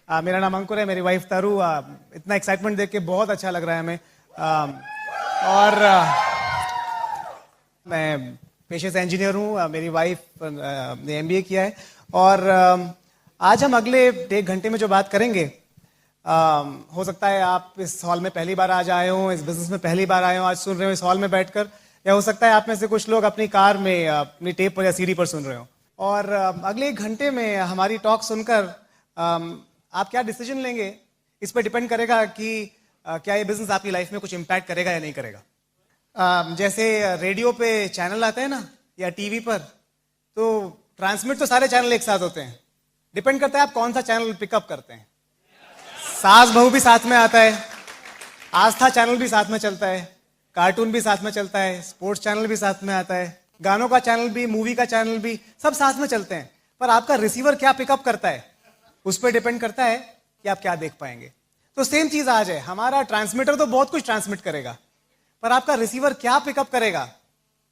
मेरा नाम अंकुर है, मेरी वाइफ तारू। इतना एक्साइटमेंट देख के बहुत अच्छा लग रहा है हमें। और मैं पेशे से इंजीनियर हूँ। मेरी वाइफ ने एमबीए किया है। और आज हम अगले 1 घंटे में जो बात करेंगे, हो सकता है आप इस हॉल में पहली बार आज आए हो, इस बिजनेस में पहली बार आए हो, आज सुन रहे हो इस हॉल में बैठकर, या हो सकता है आप में से कुछ लोग अपनी कार में अपनी टेप पर या सीडी पर सुन रहे हो। और अगले 1 घंटे में हमारी टॉक सुनकर आप क्या डिसीजन लेंगे, इस पर डिपेंड करेगा कि क्या ये बिजनेस आपकी लाइफ में कुछ इम्पैक्ट करेगा या नहीं करेगा। जैसे रेडियो पे चैनल आते हैं ना, या टीवी पर, तो ट्रांसमिट तो सारे चैनल एक साथ होते हैं। डिपेंड करता है आप कौन सा चैनल पिकअप करते हैं। सास बहू भी साथ में आता है, आस्था चैनल भी साथ में चलता है, कार्टून भी साथ में चलता है, स्पोर्ट्स चैनल भी साथ में आता है, गानों का चैनल भी, मूवी का चैनल भी, सब साथ में चलते हैं। पर आपका रिसीवर क्या पिकअप करता है, उस पर डिपेंड करता है कि आप क्या देख पाएंगे। तो सेम चीज आज है, हमारा ट्रांसमीटर तो बहुत कुछ ट्रांसमिट करेगा, पर आपका रिसीवर क्या पिकअप करेगा,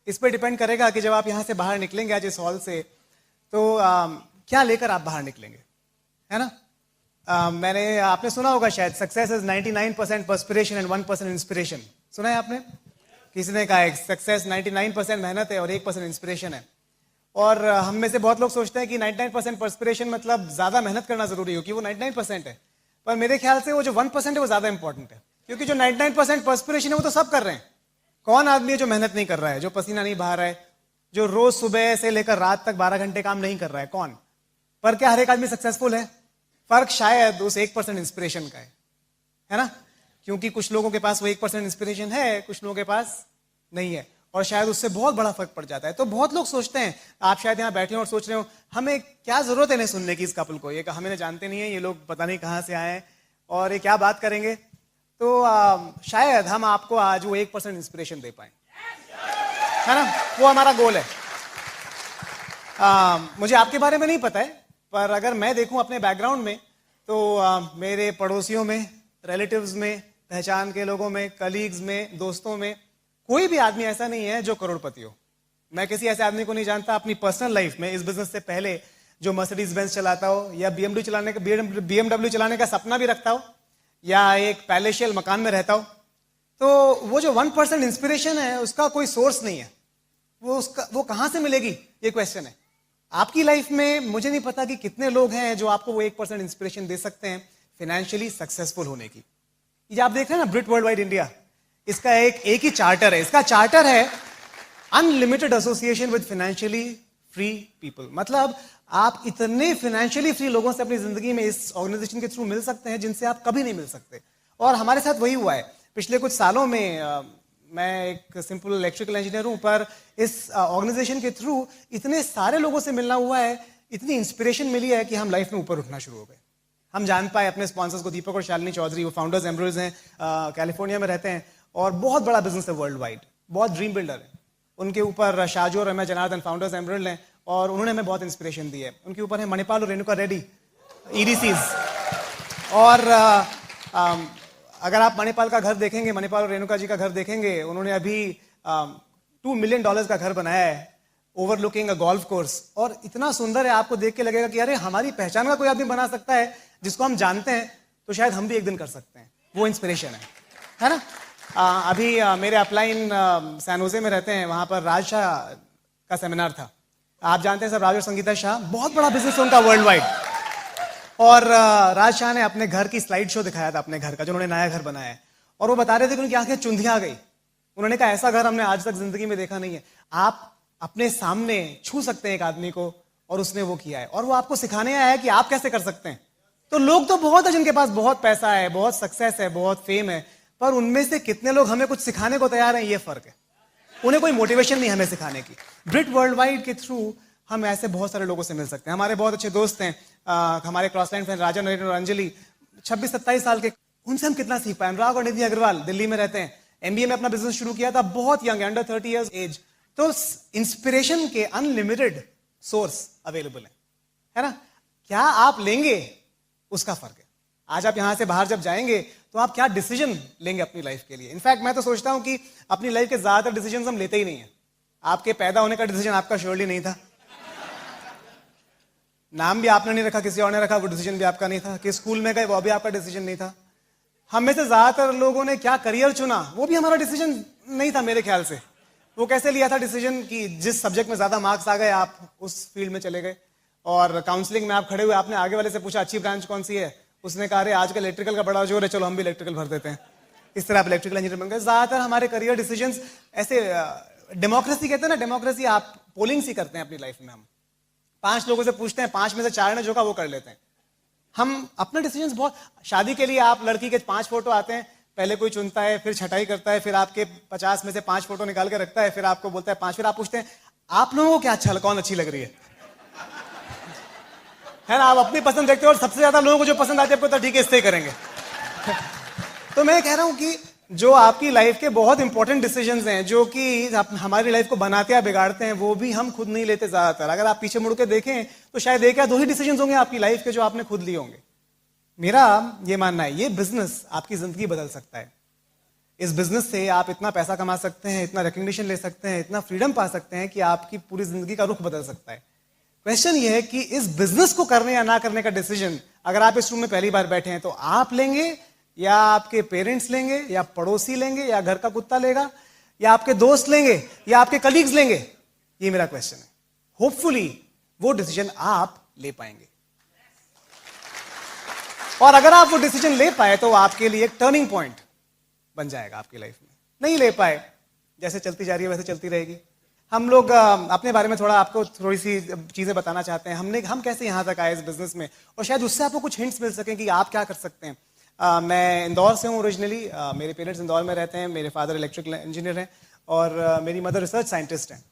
इस पर डिपेंड करेगा कि जब आप यहां से बाहर निकलेंगे आज इस हॉल से, तो क्या लेकर आप बाहर निकलेंगे, है ना। आपने सुना होगा शायद, success is 99% perspiration and 1% inspiration. सुना है आपने? किसी ने कहा है सक्सेस 99% मेहनत है और 1% इंस्पिरेशन है। और हम में से बहुत लोग सोचते हैं कि 99% पर्सपिरेशन मतलब ज्यादा मेहनत करना जरूरी हो, कि वो 99% है। पर मेरे ख्याल से वो जो 1% है वो ज्यादा इंपॉर्टेंट है, क्योंकि जो 99% पर्सपिरेशन है वो तो सब कर रहे हैं। कौन आदमी है जो मेहनत नहीं कर रहा है, जो पसीना नहीं बहा रहा है, जो रोज सुबह से लेकर रात तक 12 घंटे काम नहीं कर रहा है? कौन? पर क्या हर एक आदमी सक्सेसफुल है? फर्क शायद उस 1% इंस्पिरेशन का है ना। क्योंकि कुछ लोगों के पास वो 1% इंस्पिरेशन है, कुछ लोगों के पास नहीं है, और शायद उससे बहुत बड़ा फर्क पड़ जाता है। तो बहुत लोग सोचते हैं, आप शायद यहाँ बैठे हो और सोच रहे हो हमें क्या जरूरत है इन्हें सुनने की, इस कपल को, ये हमें जानते नहीं है, ये लोग पता नहीं कहाँ से आए हैं और ये क्या बात करेंगे। तो शायद हम आपको आज वो 1% इंस्पिरेशन दे पाए, है ना। वो हमारा गोल है। मुझे आपके बारे में नहीं पता है, पर अगर मैं देखूं अपने बैकग्राउंड में, तो मेरे पड़ोसियों में, रिलेटिव्स में, पहचान के लोगों में, कलीग्स में, दोस्तों में, कोई भी आदमी ऐसा नहीं है जो करोड़पति हो। मैं किसी ऐसे आदमी को नहीं जानता अपनी पर्सनल लाइफ में, इस बिजनेस से पहले, जो मर्सिडीज बेंज चलाता हो, या बीएमडब्ल्यू चलाने का सपना भी रखता हो, या एक पैलेशियल मकान में रहता हो। तो वो जो 1% इंस्पिरेशन है, उसका कोई सोर्स नहीं है। वो कहां से मिलेगी, ये क्वेश्चन है। आपकी लाइफ में मुझे नहीं पता कि कितने लोग हैं जो आपको वो 1% इंस्पिरेशन दे सकते हैं फाइनेंशियली सक्सेसफुल होने की। ये आप देख रहे हैं ना, ब्रिट वर्ल्ड वाइड इंडिया, इसका एक ही चार्टर है। इसका चार्टर है unlimited association with financially free people. मतलब आप इतने फाइनेंशियली फ्री लोगों से अपनी जिंदगी में इस ऑर्गेनाइजेशन के थ्रू मिल सकते हैं जिनसे आप कभी नहीं मिल सकते। और हमारे साथ वही हुआ है। पिछले कुछ सालों में मैं एक सिंपल इलेक्ट्रिकल इंजीनियर हूं, पर इस ऑर्गेनाइजेशन के थ्रू इतने सारे लोगों से मिलना हुआ है, इतनी इंस्पिरेशन मिली है कि हम लाइफ में ऊपर उठना शुरू हो गए। हम जान पाए अपने स्पॉन्सर्स को, दीपक और शालिनी चौधरी, वो फाउंडर्स एम्ब्रोज हैं, कैलिफोर्निया में रहते हैं और बहुत बड़ा बिजनेस है वर्ल्ड वाइड, बहुत ड्रीम बिल्डर है। उनके ऊपर शाजू और रम्या जनार्दन फाउंडर्स एम्ब्रोज हैं, और उन्होंने हमें बहुत इंस्पिरेशन दी है। उनके ऊपर है मणिपाल और रेणुका रेड्डी, ईडीसीज। और अगर आप मणिपाल का घर देखेंगे, मणिपाल और रेणुका जी का घर देखेंगे, उन्होंने अभी $2 मिलियन का घर बनाया है, ओवरलुकिंग अ गोल्फ कोर्स। और इतना सुंदर है, आपको देख के लगेगा कि अरे हमारी पहचान का कोई आदमी बना सकता है जिसको हम जानते हैं, तो शायद हम भी एक दिन कर सकते हैं। वो इंस्पिरेशन है ना। अभी मेरे अपलाइन सैन होजे में रहते हैं, वहां पर राज शाह का सेमिनार था। आप जानते हैं सब, राज और संगीता शाह, बहुत बड़ा बिजनेस उनका वर्ल्ड वाइड। और राज शाह ने अपने घर की स्लाइड शो दिखाया था, अपने घर का, जो उन्होंने नया घर बनाया है। और वो बता रहे थे कि उनकी आंखें चुंधिया गई। उन्होंने कहा ऐसा घर हमने आज तक जिंदगी में देखा नहीं है। आप अपने सामने छू सकते हैं एक आदमी को, और उसने वो किया है, और वो आपको सिखाने आया है कि आप कैसे कर सकते हैं। तो लोग तो बहुत है जिनके पास बहुत पैसा है, बहुत सक्सेस है, बहुत फेम है, पर उनमें से कितने लोग हमें कुछ सिखाने को तैयार हैं, ये फर्क है। उन्हें कोई मोटिवेशन नहीं हमें सिखाने की। ब्रिट वर्ल्ड वाइड के थ्रू हम ऐसे बहुत सारे लोगों से मिल सकते हैं। हमारे बहुत अच्छे दोस्त हैं, हमारे क्रॉस लाइन फ्रेंड राजा, नरेंद्र और अंजलि, 26-27 साल के। उनसे हम कितना सीख पाए। अनुराग और निधि अग्रवाल दिल्ली में रहते हैं, एमबीए में अपना बिजनेस शुरू किया था, बहुत यंग, अंडर 30 इयर्स एज। तो इंस्पिरेशन के अनलिमिटेड सोर्स अवेलेबल है ना। क्या आप लेंगे, उसका फर्क है। आज आप यहां से बाहर जब जाएंगे तो आप क्या डिसीजन लेंगे अपनी लाइफ के लिए। इनफैक्ट मैं तो सोचता हूं कि अपनी लाइफ के ज्यादातर डिसीजन हम लेते ही नहीं है। आपके पैदा होने का डिसीजन आपका श्योरली नहीं था, नाम भी आपने नहीं रखा, किसी और ने रखा, वो डिसीजन भी आपका नहीं था। किस स्कूल में गए वो भी आपका डिसीजन नहीं था। हम में से ज्यादातर लोगों ने क्या करियर चुना वो भी हमारा डिसीजन नहीं था मेरे ख्याल से। वो कैसे लिया था डिसीजन कि जिस सब्जेक्ट में ज्यादा मार्क्स आ गए आप उस फील्ड में चले गए। और काउंसलिंग में आप खड़े हुए, आपने आगे वाले से पूछा अच्छी ब्रांच कौन सी है, उसने कहा अरे आजकल इलेक्ट्रिकल का बड़ा जोर है, चलो हम भी इलेक्ट्रिकल भर देते हैं। इस तरह आप इलेक्ट्रिकल इंजीनियर बन गए। ज्यादातर हमारे करियर डिसीजंस ऐसे, डेमोक्रेसी कहते हैं ना, डेमोक्रेसी आप पोलिंग सी करते हैं अपनी लाइफ में। हम 5 लोगों से पूछते हैं, 5 में से 4 ने जो कहा वो कर लेते हैं। हम अपने डिसीजंस बहुत, शादी के लिए आप लड़की के 5 फोटो आते हैं, पहले कोई चुनता है, फिर छटाई करता है, फिर आपके 50 में से 5 फोटो निकाल के रखता है, फिर आपको बोलता है 5, फिर आप पूछते हैं आप लोगों को क्या अच्छा, कौन अच्छी लग रही है ना। आप अपनी पसंद देखते हो और सबसे ज्यादा लोगों को जो पसंद आती है आपको तो ठीक है इससे ही करेंगे। तो मैं कह रहा हूं कि जो आपकी लाइफ के बहुत इंपॉर्टेंट डिसीजंस हैं, जो कि हमारी लाइफ को बनाते या बिगाड़ते हैं, वो भी हम खुद नहीं लेते ज्यादातर। अगर आप पीछे मुड़ के देखें तो शायद 1 या 2 ही डिसीजंस होंगे आपकी लाइफ के जो आपने खुद लिए होंगे। मेरा ये मानना है ये बिजनेस आपकी जिंदगी बदल सकता है। इस बिजनेस से आप इतना पैसा कमा सकते हैं, इतना रिकग्निशन ले सकते हैं, इतना फ्रीडम पा सकते हैं कि आपकी पूरी जिंदगी का रुख बदल सकता है। क्वेश्चन ये है कि इस बिजनेस को करने या ना करने का डिसीजन अगर आप इस रूम में पहली बार बैठे हैं तो आप लेंगे, या आपके पेरेंट्स लेंगे, या पड़ोसी लेंगे, या घर का कुत्ता लेगा, या आपके दोस्त लेंगे, या आपके कलीग्स लेंगे। ये मेरा क्वेश्चन है। होपफुली वो डिसीजन आप ले पाएंगे, और अगर आप वो डिसीजन ले पाए तो आपके लिए एक टर्निंग पॉइंट बन जाएगा आपकी लाइफ में। नहीं ले पाए, जैसे चलती जा रही है वैसे चलती रहेगी। हम लोग अपने बारे में थोड़ा आपको थोड़ी सी चीजें बताना चाहते हैं। हम कैसे यहां तक आए इस बिजनेस में, और शायद उससे आपको कुछ हिंट्स मिल सके कि आप क्या कर सकते हैं। मैं इंदौर से हूँ ओरिजिनली। मेरे पेरेंट्स इंदौर में रहते हैं। मेरे फादर इलेक्ट्रिकल इंजीनियर हैं और मेरी मदर रिसर्च साइंटिस्ट हैं।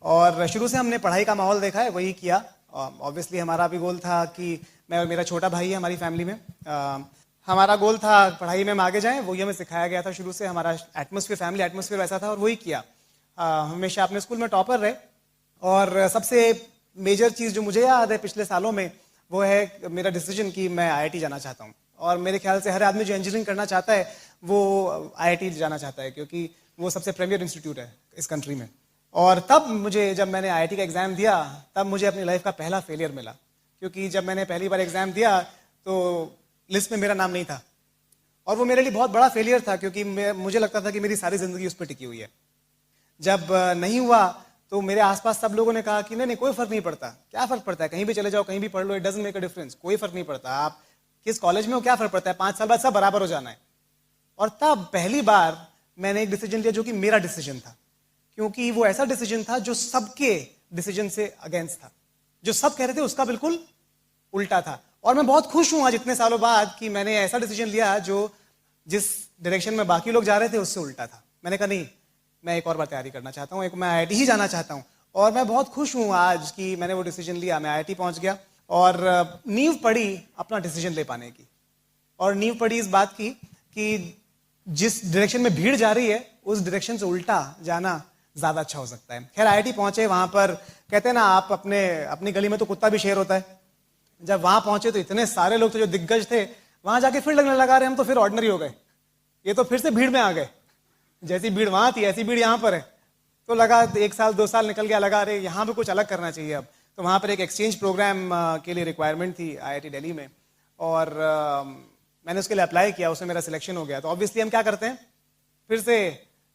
और शुरू से हमने पढ़ाई का माहौल देखा है, वही किया। ऑब्वियसली हमारा भी गोल था कि मैं और मेरा छोटा भाई है हमारी फैमिली में, हमारा गोल था पढ़ाई में हम आगे जाएं। वही हमें सिखाया गया था शुरू से। हमारा एटमोसफियर, फैमिली एटमोसफियर वैसा था और वही किया। हमेशा अपने स्कूल में टॉपर रहे। और सबसे मेजर चीज़ जो मुझे याद है पिछले सालों में, वो है मेरा डिसीजन कि मैं IIT जाना चाहता हूँ। और मेरे ख्याल से हर आदमी जो इंजीनियरिंग करना चाहता है वो IIT जाना चाहता है, क्योंकि वो सबसे प्रीमियर इंस्टीट्यूट है इस कंट्री में। और तब मुझे, जब मैंने IIT का एग्ज़ाम दिया, तब मुझे अपनी लाइफ का पहला फेलियर मिला। क्योंकि जब मैंने पहली बार एग्ज़ाम दिया तो लिस्ट में मेरा नाम नहीं था, और वो मेरे लिए बहुत बड़ा फेलियर था, क्योंकि मुझे लगता था कि मेरी सारी ज़िंदगी उस पर टिकी हुई है। जब नहीं हुआ तो मेरे आसपास सब लोगों ने कहा कि नहीं कोई फ़र्क नहीं पड़ता। क्या फ़र्क पड़ता है, कहीं भी चले जाओ, कहीं भी पढ़ लो, it doesn't make a difference. कोई फ़र्क नहीं पड़ता, आप किस कॉलेज में हो क्या फ़र्क पड़ता है, 5 साल बाद सब बराबर हो जाना है। और तब पहली बार मैंने एक डिसीजन लिया जो कि मेरा डिसीजन था, क्योंकि वो ऐसा डिसीजन था जो सबके डिसीजन से अगेंस्ट था। जो सब कह रहे थे उसका बिल्कुल उल्टा था। और मैं बहुत खुश हूं आज इतने सालों बाद कि मैंने ऐसा डिसीजन लिया जो जिस डायरेक्शन में बाकी लोग जा रहे थे उससे उल्टा था। मैंने कहा नहीं, मैं एक और बार तैयारी करना चाहता हूं, मैं IIT ही जाना चाहता हूं। और मैं बहुत खुश हूं आज कि मैंने वो डिसीजन लिया, मैं IIT पहुंच गया और नींव पड़ी अपना डिसीजन ले पाने की। और नींव पड़ी इस बात की कि जिस डायरेक्शन में भीड़ जा रही है उस डायरेक्शन से उल्टा जाना ज्यादा अच्छा हो सकता है। खैर IIT पहुंचे, वहां पर कहते हैं ना आप अपनी गली में तो कुत्ता भी शेर होता है। जब वहां पहुंचे तो इतने सारे लोग थे जो दिग्गज थे, वहां जाके फिर लगने लगा रहे हम तो फिर ऑर्डिनरी हो गए, ये तो फिर से भीड़ में आ गए। जैसी भीड़ वहां थी ऐसी भीड़ यहाँ पर है। तो लगा 1 साल 2 साल निकल गया, लगा रहे यहाँ पे कुछ अलग करना चाहिए अब। तो वहाँ पर एक एक्सचेंज प्रोग्राम के लिए रिक्वायरमेंट थी IIT दिल्ली में, और मैंने उसके लिए अप्लाई किया, उसमें मेरा सिलेक्शन हो गया। तो ऑब्वियसली हम क्या करते हैं, फिर से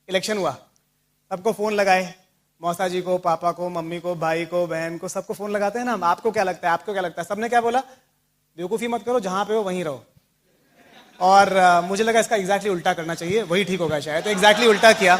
इलेक्शन हुआ, सबको फ़ोन लगाए, मौसा जी को, पापा को, मम्मी को, भाई को, बहन को, सबको फ़ोन लगाते हैं ना हम, आपको क्या लगता है, आपको क्या लगता है। सबने क्या बोला, बेवकूफ़ी मत करो, जहाँ पे हो वहीं रहो। और मुझे लगा इसका एग्जैक्टली उल्टा करना चाहिए, वही ठीक होगा शायद, तो एग्जैक्टली उल्टा किया।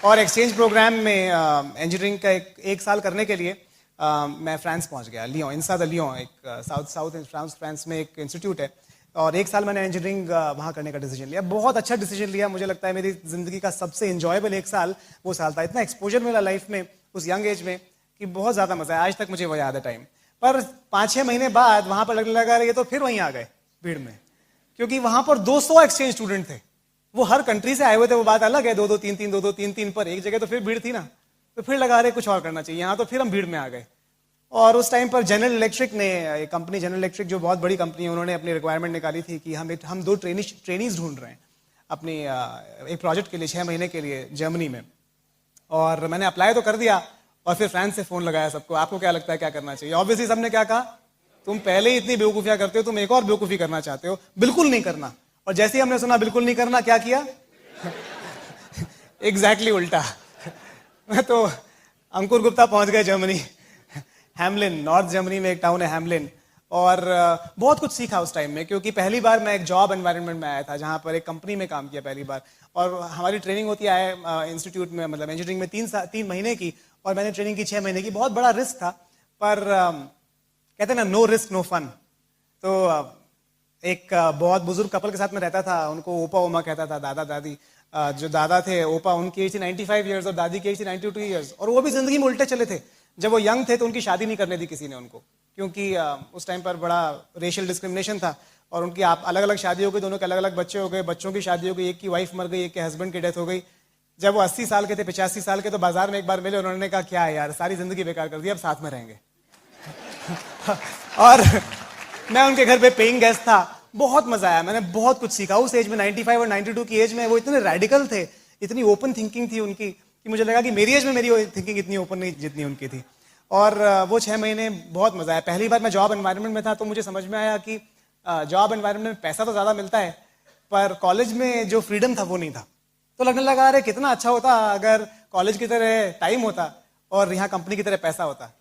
और एक्सचेंज प्रोग्राम में इंजीनियरिंग का 1 साल करने के लिए मैं फ्रांस पहुंच गया, लियोन, इंसा द लियोन, एक साउथ फ्रांस में एक इंस्टीट्यूट है। और 1 साल मैंने इंजीनियरिंग वहाँ करने का डिसीजन लिया। बहुत अच्छा डिसीजन लिया, मुझे लगता है मेरी ज़िंदगी का सबसे इंजॉयबल 1 साल वो साल था। इतना एक्सपोजर मिला लाइफ में उस यंग एज में कि बहुत ज़्यादा मज़ा आया, आज तक मुझे वो याद है टाइम। पर 5-6 महीने बाद वहाँ पर लगने लगा ये तो फिर वहीं आ गए भीड़ में, क्योंकि वहाँ पर 200 एक्सचेंज स्टूडेंट थे, वो हर कंट्री से आए हुए थे। वो बात अलग है, 2-2 3-3 2-2 3-3 पर एक जगह तो फिर भीड़ थी ना, तो फिर लगा रहे कुछ और करना चाहिए यहाँ, तो फिर हम भीड़ में आ गए। और उस टाइम पर जनरल इलेक्ट्रिक ने, एक कंपनी जनरल इलेक्ट्रिक जो बहुत बड़ी कंपनी है, उन्होंने अपनी रिक्वायरमेंट निकाली थी कि हम 2 ट्रेनीज ढूंढ रहे हैं अपनी एक प्रोजेक्ट के लिए 6 महीने के लिए जर्मनी में। और मैंने अप्लाई तो कर दिया, और फिर फ्रांस से फोन लगाया सबको, आपको क्या लगता है क्या करना चाहिए? ऑब्वियसली सबने क्या कहा, तुम पहले ही इतनी बेवकूफियां करते हो, तुम एक और बेवकूफी करना चाहते हो, बिल्कुल नहीं करना। और जैसे ही हमने सुना बिल्कुल नहीं करना, क्या किया? एग्जैक्टली उल्टा। मैं तो अंकुर गुप्ता पहुंच गए जर्मनी, हैमलिन, नॉर्थ जर्मनी में एक टाउन है हैमलिन, और बहुत कुछ सीखा उस टाइम में, क्योंकि पहली बार मैं एक जॉब एनवायरनमेंट में आया था जहां पर एक कंपनी में काम किया पहली बार। और हमारी ट्रेनिंग होती है इंस्टीट्यूट में, मतलब इंजीनियरिंग में 3 महीने की, और मैंने ट्रेनिंग की 6 महीने की। बहुत बड़ा रिस्क था, पर कहते हैं ना, नो रिस्क नो फन। तो एक बहुत बुजुर्ग कपल के साथ में रहता था, उनको ओपा ओमा कहता था, दादा दादी। जो दादा थे ओपा, उनकी एज थी 95 ईयर्स और दादी की एज थी 92 ईयर्स, और वो भी जिंदगी में उल्टे चले थे। जब वो यंग थे तो उनकी शादी नहीं करने दी किसी ने उनको, क्योंकि उस टाइम पर बड़ा रेशियल डिस्क्रिमिनेशन था, और उनकी आप अलग अलग शादी हो गई, दोनों के अलग अलग बच्चे हो गए, बच्चों की शादी हो गई, एक की वाइफ मर गई, एक के हस्बैंड की डेथ हो गई। जब वो 80 साल के थे, 85 साल के, तो बाजार में एक बार मिले, उन्होंने कहा क्या है यार, सारी जिंदगी बेकार कर दी, अब साथ में रहेंगे। और मैं उनके घर पे पेइंग गेस्ट था, बहुत मजा आया, मैंने बहुत कुछ सीखा। उस एज में 95 और 92 की एज में वो इतने रेडिकल थे, इतनी ओपन थिंकिंग थी उनकी, कि मुझे लगा कि मेरी एज में मेरी थिंकिंग इतनी ओपन नहीं जितनी उनकी थी। और वो 6 महीने बहुत मजा आया। पहली बार मैं जॉब एनवायरनमेंट में था, तो मुझे समझ में आया कि जॉब एनवायरनमेंट में पैसा तो ज्यादा मिलता है, पर कॉलेज में जो फ्रीडम था वो नहीं था। तो लगने लगा अरे कितना अच्छा होता अगर कॉलेज की तरह टाइम होता और यहाँ कंपनी की तरह पैसा होता,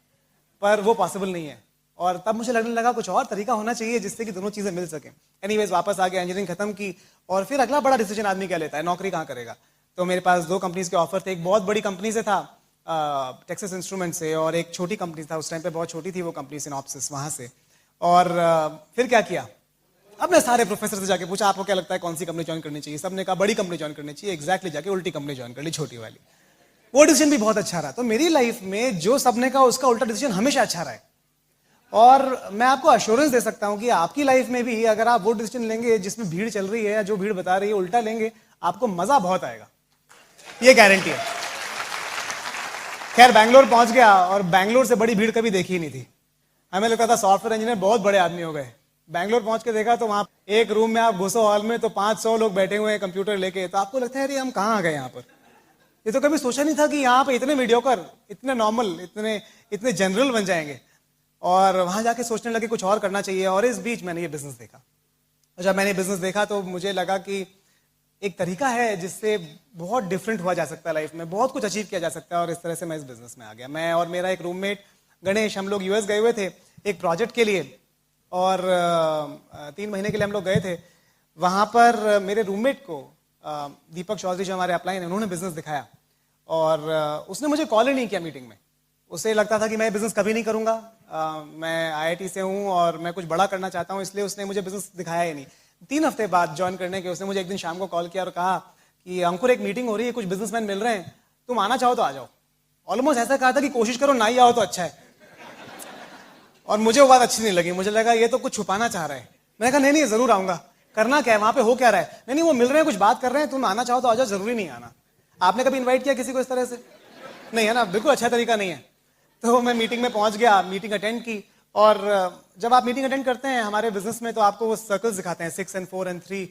पर वो पॉसिबल नहीं है। और तब मुझे लगने लगा कुछ और तरीका होना चाहिए जिससे कि दोनों चीजें मिल सकें। एनीवेज वापस आ गया, इंजीनियरिंग खत्म की, और फिर अगला बड़ा डिसीजन आदमी क्या लेता है, नौकरी कहाँ करेगा। तो मेरे पास 2 कंपनीज के ऑफर थे, एक बहुत बड़ी कंपनी से था, टेक्सास इंस्ट्रूमेंट से, और एक छोटी कंपनी था, उस टाइम पे बहुत छोटी थी वो कंपनी, सिनॉप्सिस, वहां से। और फिर क्या किया, अब मैं सारे प्रोफेसर से जाके पूछा आपको क्या लगता है कौन सी कंपनी ज्वाइन करनी चाहिए? सबने कहा बड़ी कंपनी ज्वाइन करनी चाहिए। एग्जैक्टली जाके उल्टी कंपनी ज्वाइन कर ली, छोटी वाली। वो डिसीजन भी बहुत अच्छा रहा। तो मेरी लाइफ में जो सबने कहा उसका उल्टा डिसीजन हमेशा अच्छा रहा है। और मैं आपको अश्योरेंस दे सकता हूं कि आपकी लाइफ में भी अगर आप वो डिसीजन लेंगे जिसमें भीड़ चल रही है या जो भीड़ बता रही है उल्टा लेंगे, आपको मजा बहुत आएगा, ये गारंटी है। खैर बैंगलोर पहुंच गया, और बैंगलोर से बड़ी भीड़ कभी देखी ही नहीं थी। हमें लगता था सॉफ्टवेयर इंजीनियर बहुत बड़े आदमी हो गए। बैंगलोर पहुंच के देखा तो वहां एक रूम में आप घुसो हॉल में तो 500 लोग बैठे हुए हैं कंप्यूटर लेके, तो आपको लगता है अरे हम कहाँ आ गए यहाँ पर। ये तो कभी सोचा नहीं था कि यहाँ पे इतने मीडियोकर, इतने नॉर्मल, इतने जनरल बन जाएंगे। और वहां जाके सोचने लगे कुछ और करना चाहिए। और इस बीच मैंने ये बिजनेस देखा, और जब मैंने बिजनेस देखा तो मुझे लगा कि एक तरीका है जिससे बहुत डिफरेंट हुआ जा सकता है लाइफ में, बहुत कुछ अचीव किया जा सकता है। और इस तरह से मैं इस बिजनेस में आ गया। मैं और मेरा एक रूममेट गणेश, हम लोग यूएस गए हुए थे एक प्रोजेक्ट के लिए, और 3 महीने के लिए हम लोग गए थे। वहां पर मेरे रूममेट को दीपक चौधरी जो हमारे अपलाइन है, उन्होंने बिजनेस दिखाया, और उसने मुझे कॉल ही नहीं किया मीटिंग में। उसे लगता था कि मैं बिजनेस कभी नहीं करूंगा, मैं आईआईटी से हूं और मैं कुछ बड़ा करना चाहता हूं, इसलिए उसने मुझे बिजनेस दिखाया ही नहीं। 3 हफ्ते बाद ज्वाइन करने के उसने मुझे एक दिन शाम को कॉल किया और कहा कि अंकुर एक मीटिंग हो रही है, कुछ बिजनेसमैन मिल रहे हैं, तुम आना चाहो तो आ जाओ। ऑलमोस्ट ऐसा कहा था कि कोशिश करो ना ही आओ तो अच्छा है। और मुझे वो बात अच्छी नहीं लगी, मुझे लगा ये तो कुछ छुपाना चाह रहा है। मैंने कहा नहीं जरूर आऊंगा, करना क्या है वहां पे, हो क्या रहा है? नहीं वो मिल रहे हैं, कुछ बात कर रहे हैं, तुम आना चाहो तो आ जाओ, जरूरी नहीं आना। आपने कभी इन्वाइट किया किसी को इस तरह से? नहीं है ना, बिल्कुल अच्छा तरीका नहीं है। तो मैं मीटिंग में पहुंच गया, मीटिंग अटेंड की, और जब आप मीटिंग अटेंड करते हैं हमारे बिजनेस में तो आपको वो सर्कल्स दिखाते हैं 6 and 4 and 3,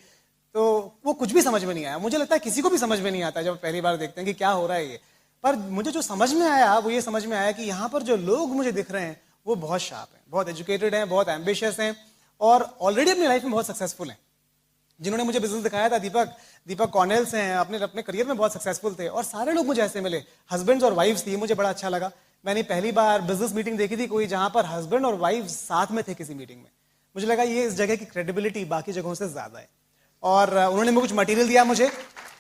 तो वो कुछ भी समझ में नहीं आया। मुझे लगता है किसी को भी समझ में नहीं आता जब पहली बार देखते हैं कि क्या हो रहा है ये। पर मुझे जो समझ में आया वो ये समझ में आया कि यहाँ पर जो लोग मुझे दिख रहे हैं वो बहुत शार्प हैं, बहुत एजुकेटेड हैं, बहुत एम्बिशियस हैं, और ऑलरेडी अपनी लाइफ में बहुत सक्सेसफुल हैं। जिन्होंने मुझे बिजनेस दिखाया था, दीपक कॉर्नेल से हैं, अपने करियर में बहुत सक्सेसफुल थे, और सारे लोग मुझे ऐसे मिले, हस्बैंड्स और वाइफ्स थी। मुझे बड़ा अच्छा लगा। मैंने पहली बार बिजनेस मीटिंग देखी थी कोई जहां पर हस्बैंड और वाइफ साथ में थे किसी मीटिंग में। मुझे लगा ये इस जगह की क्रेडिबिलिटी बाकी जगहों से ज्यादा है। और उन्होंने मुझे कुछ मटेरियल दिया मुझे,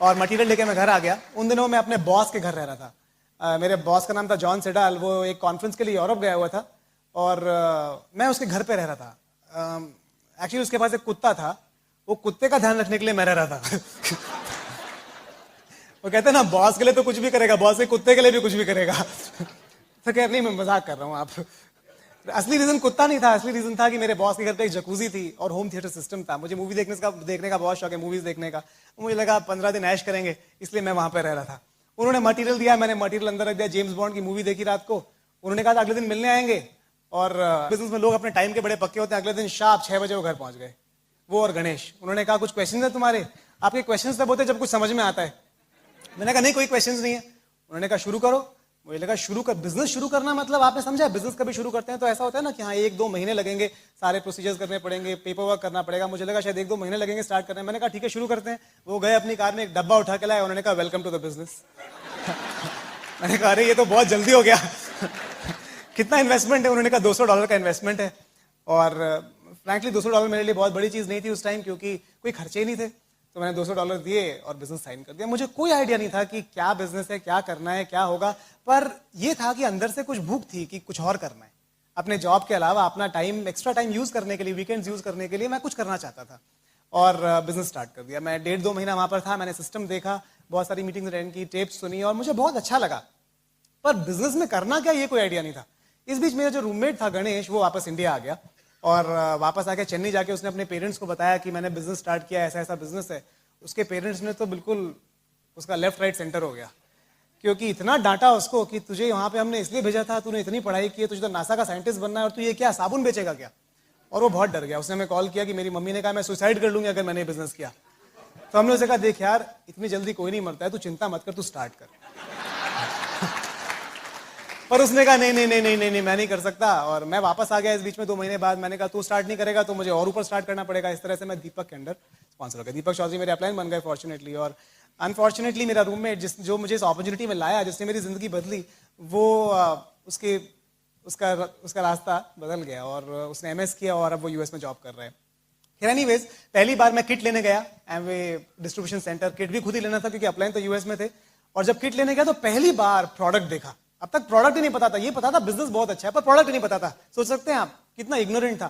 और मटेरियल लेके मैं घर आ गया। उन दिनों मैं अपने बॉस के घर रह रहा था। मेरे बॉस का नाम था जॉन सेडाल, वो एक कॉन्फ्रेंस के लिए यूरोप गया हुआ था, और मैं उसके घर पे रह रहा था। एक्चुअली उसके पास एक कुत्ता था, वो कुत्ते का ध्यान रखने के लिए मैं रह रहा था। वो कहते हैं ना बॉस के लिए तो कुछ भी करेगा, बॉस के कुत्ते के लिए भी कुछ भी करेगा। तो कह नहीं मैं मजाक कर रहा हूँ आप। असली रीजन कुत्ता नहीं था, असली रीजन था कि मेरे बॉस के घर पे एक जकूजी थी और होम थिएटर सिस्टम था। मुझे मूवी देखने का बहुत शौक है, मूवीज देखने का। मुझे लगा 15 दिन ऐश करेंगे, इसलिए मैं वहां पर रह रहा था। उन्होंने मटेरियल दिया, मैंने मटेरियल अंदर रख दिया, जेम्स बॉन्ड की मूवी देखी रात को। उन्होंने कहा था अगले दिन मिलने आएंगे, और बिजनेस में लोग अपने टाइम के बड़े पक्के होते हैं। अगले दिन शार्प 6 बजे वो घर पहुंच गए, वो और गणेश। उन्होंने कहा कुछ क्वेश्चन है तुम्हारे? आपके क्वेश्चन तब होते जब कुछ समझ में आता है। मैंने कहा नहीं कोई क्वेश्चन नहीं है। उन्होंने कहा शुरू करो। मुझे लगा बिजनेस शुरू करना मतलब आपने समझा, बिजनेस कभी शुरू करते हैं तो ऐसा होता है ना कि हाँ 1-2 महीने लगेंगे, सारे प्रोसीजर्स करने पड़ेंगे, पेपर वर्क करना पड़ेगा। मुझे लगा शायद 1-2 महीने लगेंगे स्टार्ट करने में। मैंने कहा ठीक है शुरू करते हैं। वो गए अपनी कार में एक डब्बा उठा के लाए, उन्होंने कहा वेलकम टू द बिजनेस। मैंने कहा अरे ये तो बहुत जल्दी हो गया। कितना इन्वेस्टमेंट है? उन्होंने कहा $200 का इन्वेस्टमेंट है। और फ्रैंकली $200 मेरे लिए बहुत बड़ी चीज नहीं थी उस टाइम, क्योंकि कोई खर्चे ही नहीं थे। तो मैंने $200 दिए और बिजनेस साइन कर दिया। मुझे कोई आइडिया नहीं था कि क्या बिजनेस है, क्या करना है, क्या होगा, पर यह था कि अंदर से कुछ भूख थी कि कुछ और करना है। अपने जॉब के अलावा अपना टाइम, एक्स्ट्रा टाइम यूज करने के लिए, वीकेंड्स यूज करने के लिए मैं कुछ करना चाहता था और बिजनेस स्टार्ट कर दिया। मैं 1.5-2 महीना वहां पर था। मैंने सिस्टम देखा, बहुत सारी मीटिंग्स अटेंड की, टेप्स सुनी और मुझे बहुत अच्छा लगा, पर बिजनेस में करना क्या ये कोई आइडिया नहीं था। इस बीच मेरा जो रूममेट था गणेश, वो वापस इंडिया आ गया और वापस आके चेन्नई जाके उसने अपने पेरेंट्स को बताया कि मैंने बिजनेस स्टार्ट किया, ऐसा ऐसा बिजनेस है। उसके पेरेंट्स ने तो बिल्कुल उसका लेफ्ट राइट सेंटर हो गया, क्योंकि इतना डांटा उसको कि तुझे वहां पे हमने इसलिए भेजा था, तूने इतनी पढ़ाई की है, तुझे तो नासा का साइंटिस्ट बनना है और तू ये क्या साबुन बेचेगा क्या? और वो बहुत डर गया। उसने हमें कॉल किया कि मेरी मम्मी ने कहा मैं सुसाइड कर लूंगी अगर मैंने बिजनेस किया। तो हमने उसे कहा देख यार, इतनी जल्दी कोई नहीं मरता है, तू चिंता मत कर, तू स्टार्ट कर। पर उसने कहा नहीं नहीं नहीं नहीं नहीं नहीं मैं नहीं कर सकता। और मैं वापस आ गया इस बीच में 2 महीने बाद। मैंने कहा तू स्टार्ट नहीं करेगा तो मुझे और ऊपर स्टार्ट करना पड़ेगा। इस तरह से मैं दीपक के अंडर स्पॉन्सर हो गया। दीपक चौधरी मेरे अपलाइन बन गए फॉर्चुनेटली। और अनफॉर्चुनेटली मेरा रूममेट जो मुझे इस अपॉर्चुनिटी में लाया, जिसने मेरी जिंदगी बदली, वो उसका रास्ता बदल गया और उसने एमएस किया और अब वो यूएस में जॉब कर रहा है। फिर एनीवेज, पहली बार मैं किट लेने गया एमवे डिस्ट्रीब्यूशन सेंटर। किट भी खुद ही लेना था क्योंकि अपलाइन तो यूएस में थे। और जब किट लेने गया तो पहली बार प्रोडक्ट देखा। अब तक प्रोडक्ट ही नहीं पता था। ये पता था बिजनेस बहुत अच्छा है, पर प्रोडक्ट ही नहीं पता था। सोच सकते हैं आप कितना इग्नोरेंट था।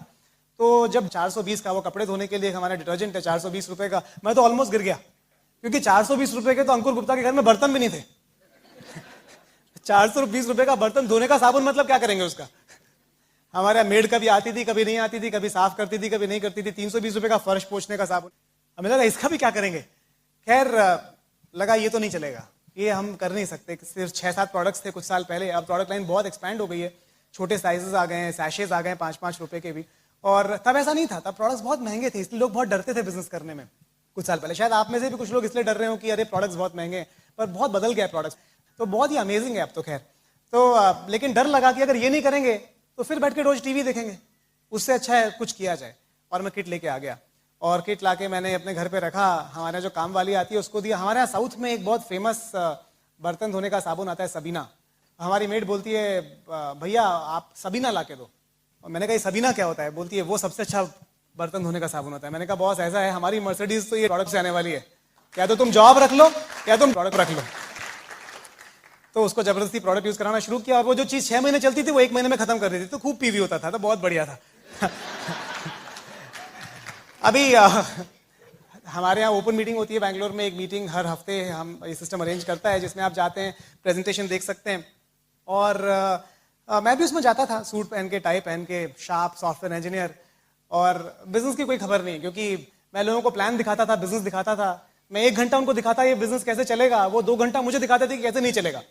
तो जब 420 का वो कपड़े धोने के लिए हमारा डिटर्जेंट है 420 रुपए का, मैं तो ऑलमोस्ट गिर गया, क्योंकि 420 रुपए के तो अंकुर गुप्ता के घर में बर्तन भी नहीं थे। 420 रुपए का बर्तन धोने का साबुन मतलब क्या करेंगे उसका? हमारे मेड कभी आती थी, कभी नहीं आती थी, कभी साफ करती थी, कभी नहीं करती थी। 320 रुपए का फर्श पोंछने का साबुन। हमें लगा इसका भी क्या करेंगे। खैर लगा ये तो नहीं चलेगा, ये हम कर नहीं सकते। सिर्फ 6-7 प्रोडक्ट्स थे कुछ साल पहले। अब प्रोडक्ट लाइन बहुत एक्सपैंड हो गई है, छोटे साइजेस आ गए हैं, सैशेज आ गए हैं 5-5 रुपए के भी। और तब ऐसा नहीं था, तब प्रोडक्ट्स बहुत महंगे थे, इसलिए लोग बहुत डरते थे बिजनेस करने में कुछ साल पहले। शायद आप में से भी कुछ लोग इसलिए डर रहे हो कि अरे प्रोडक्ट्स बहुत महंगे हैं, पर बहुत बदल गया प्रोडक्ट्स। तो बहुत ही अमेजिंग है अब तो। खैर तो लेकिन डर लगा कि अगर ये नहीं करेंगे तो फिर बैठ के रोज टीवी देखेंगे, उससे अच्छा है कुछ किया जाए। और मैं किट लेके आ गया और किट लाके मैंने अपने घर पे रखा। हमारे जो काम वाली आती है उसको दिया। हमारे यहाँ साउथ में एक बहुत फेमस बर्तन धोने का साबुन आता है, सबीना। हमारी मेड बोलती है भैया आप सबीना ला के दो। और मैंने कहा ये सबीना क्या होता है? बोलती है वो सबसे अच्छा बर्तन धोने का साबुन होता है। मैंने कहा बॉस ऐसा है, हमारी मर्सिडीज तो ये प्रोडक्ट से आने वाली है, क्या तो तुम जॉब रख लो या तुम प्रोडक्ट रख लो। तो उसको जबरदस्ती प्रोडक्ट यूज कराना शुरू किया और वो जो चीज 6 महीने चलती थी वो 1 महीने में खत्म कर देती थी। तो खूब पीवी होता था, तो बहुत बढ़िया था। अभी हमारे यहाँ ओपन मीटिंग होती है बैंगलोर में, एक मीटिंग हर हफ्ते हम ये सिस्टम अरेंज करता है, जिसमें आप जाते हैं, प्रेजेंटेशन देख सकते हैं। और मैं भी उसमें जाता था, सूट पहन के, टाई पहन के, शार्प सॉफ्टवेयर इंजीनियर। और बिजनेस की कोई खबर नहीं, क्योंकि मैं लोगों को प्लान दिखाता था, बिजनेस दिखाता था। मैं 1 घंटा उनको दिखाता ये बिजनेस कैसे चलेगा, वो 2 घंटा मुझे दिखाते थे कि कैसे नहीं चलेगा।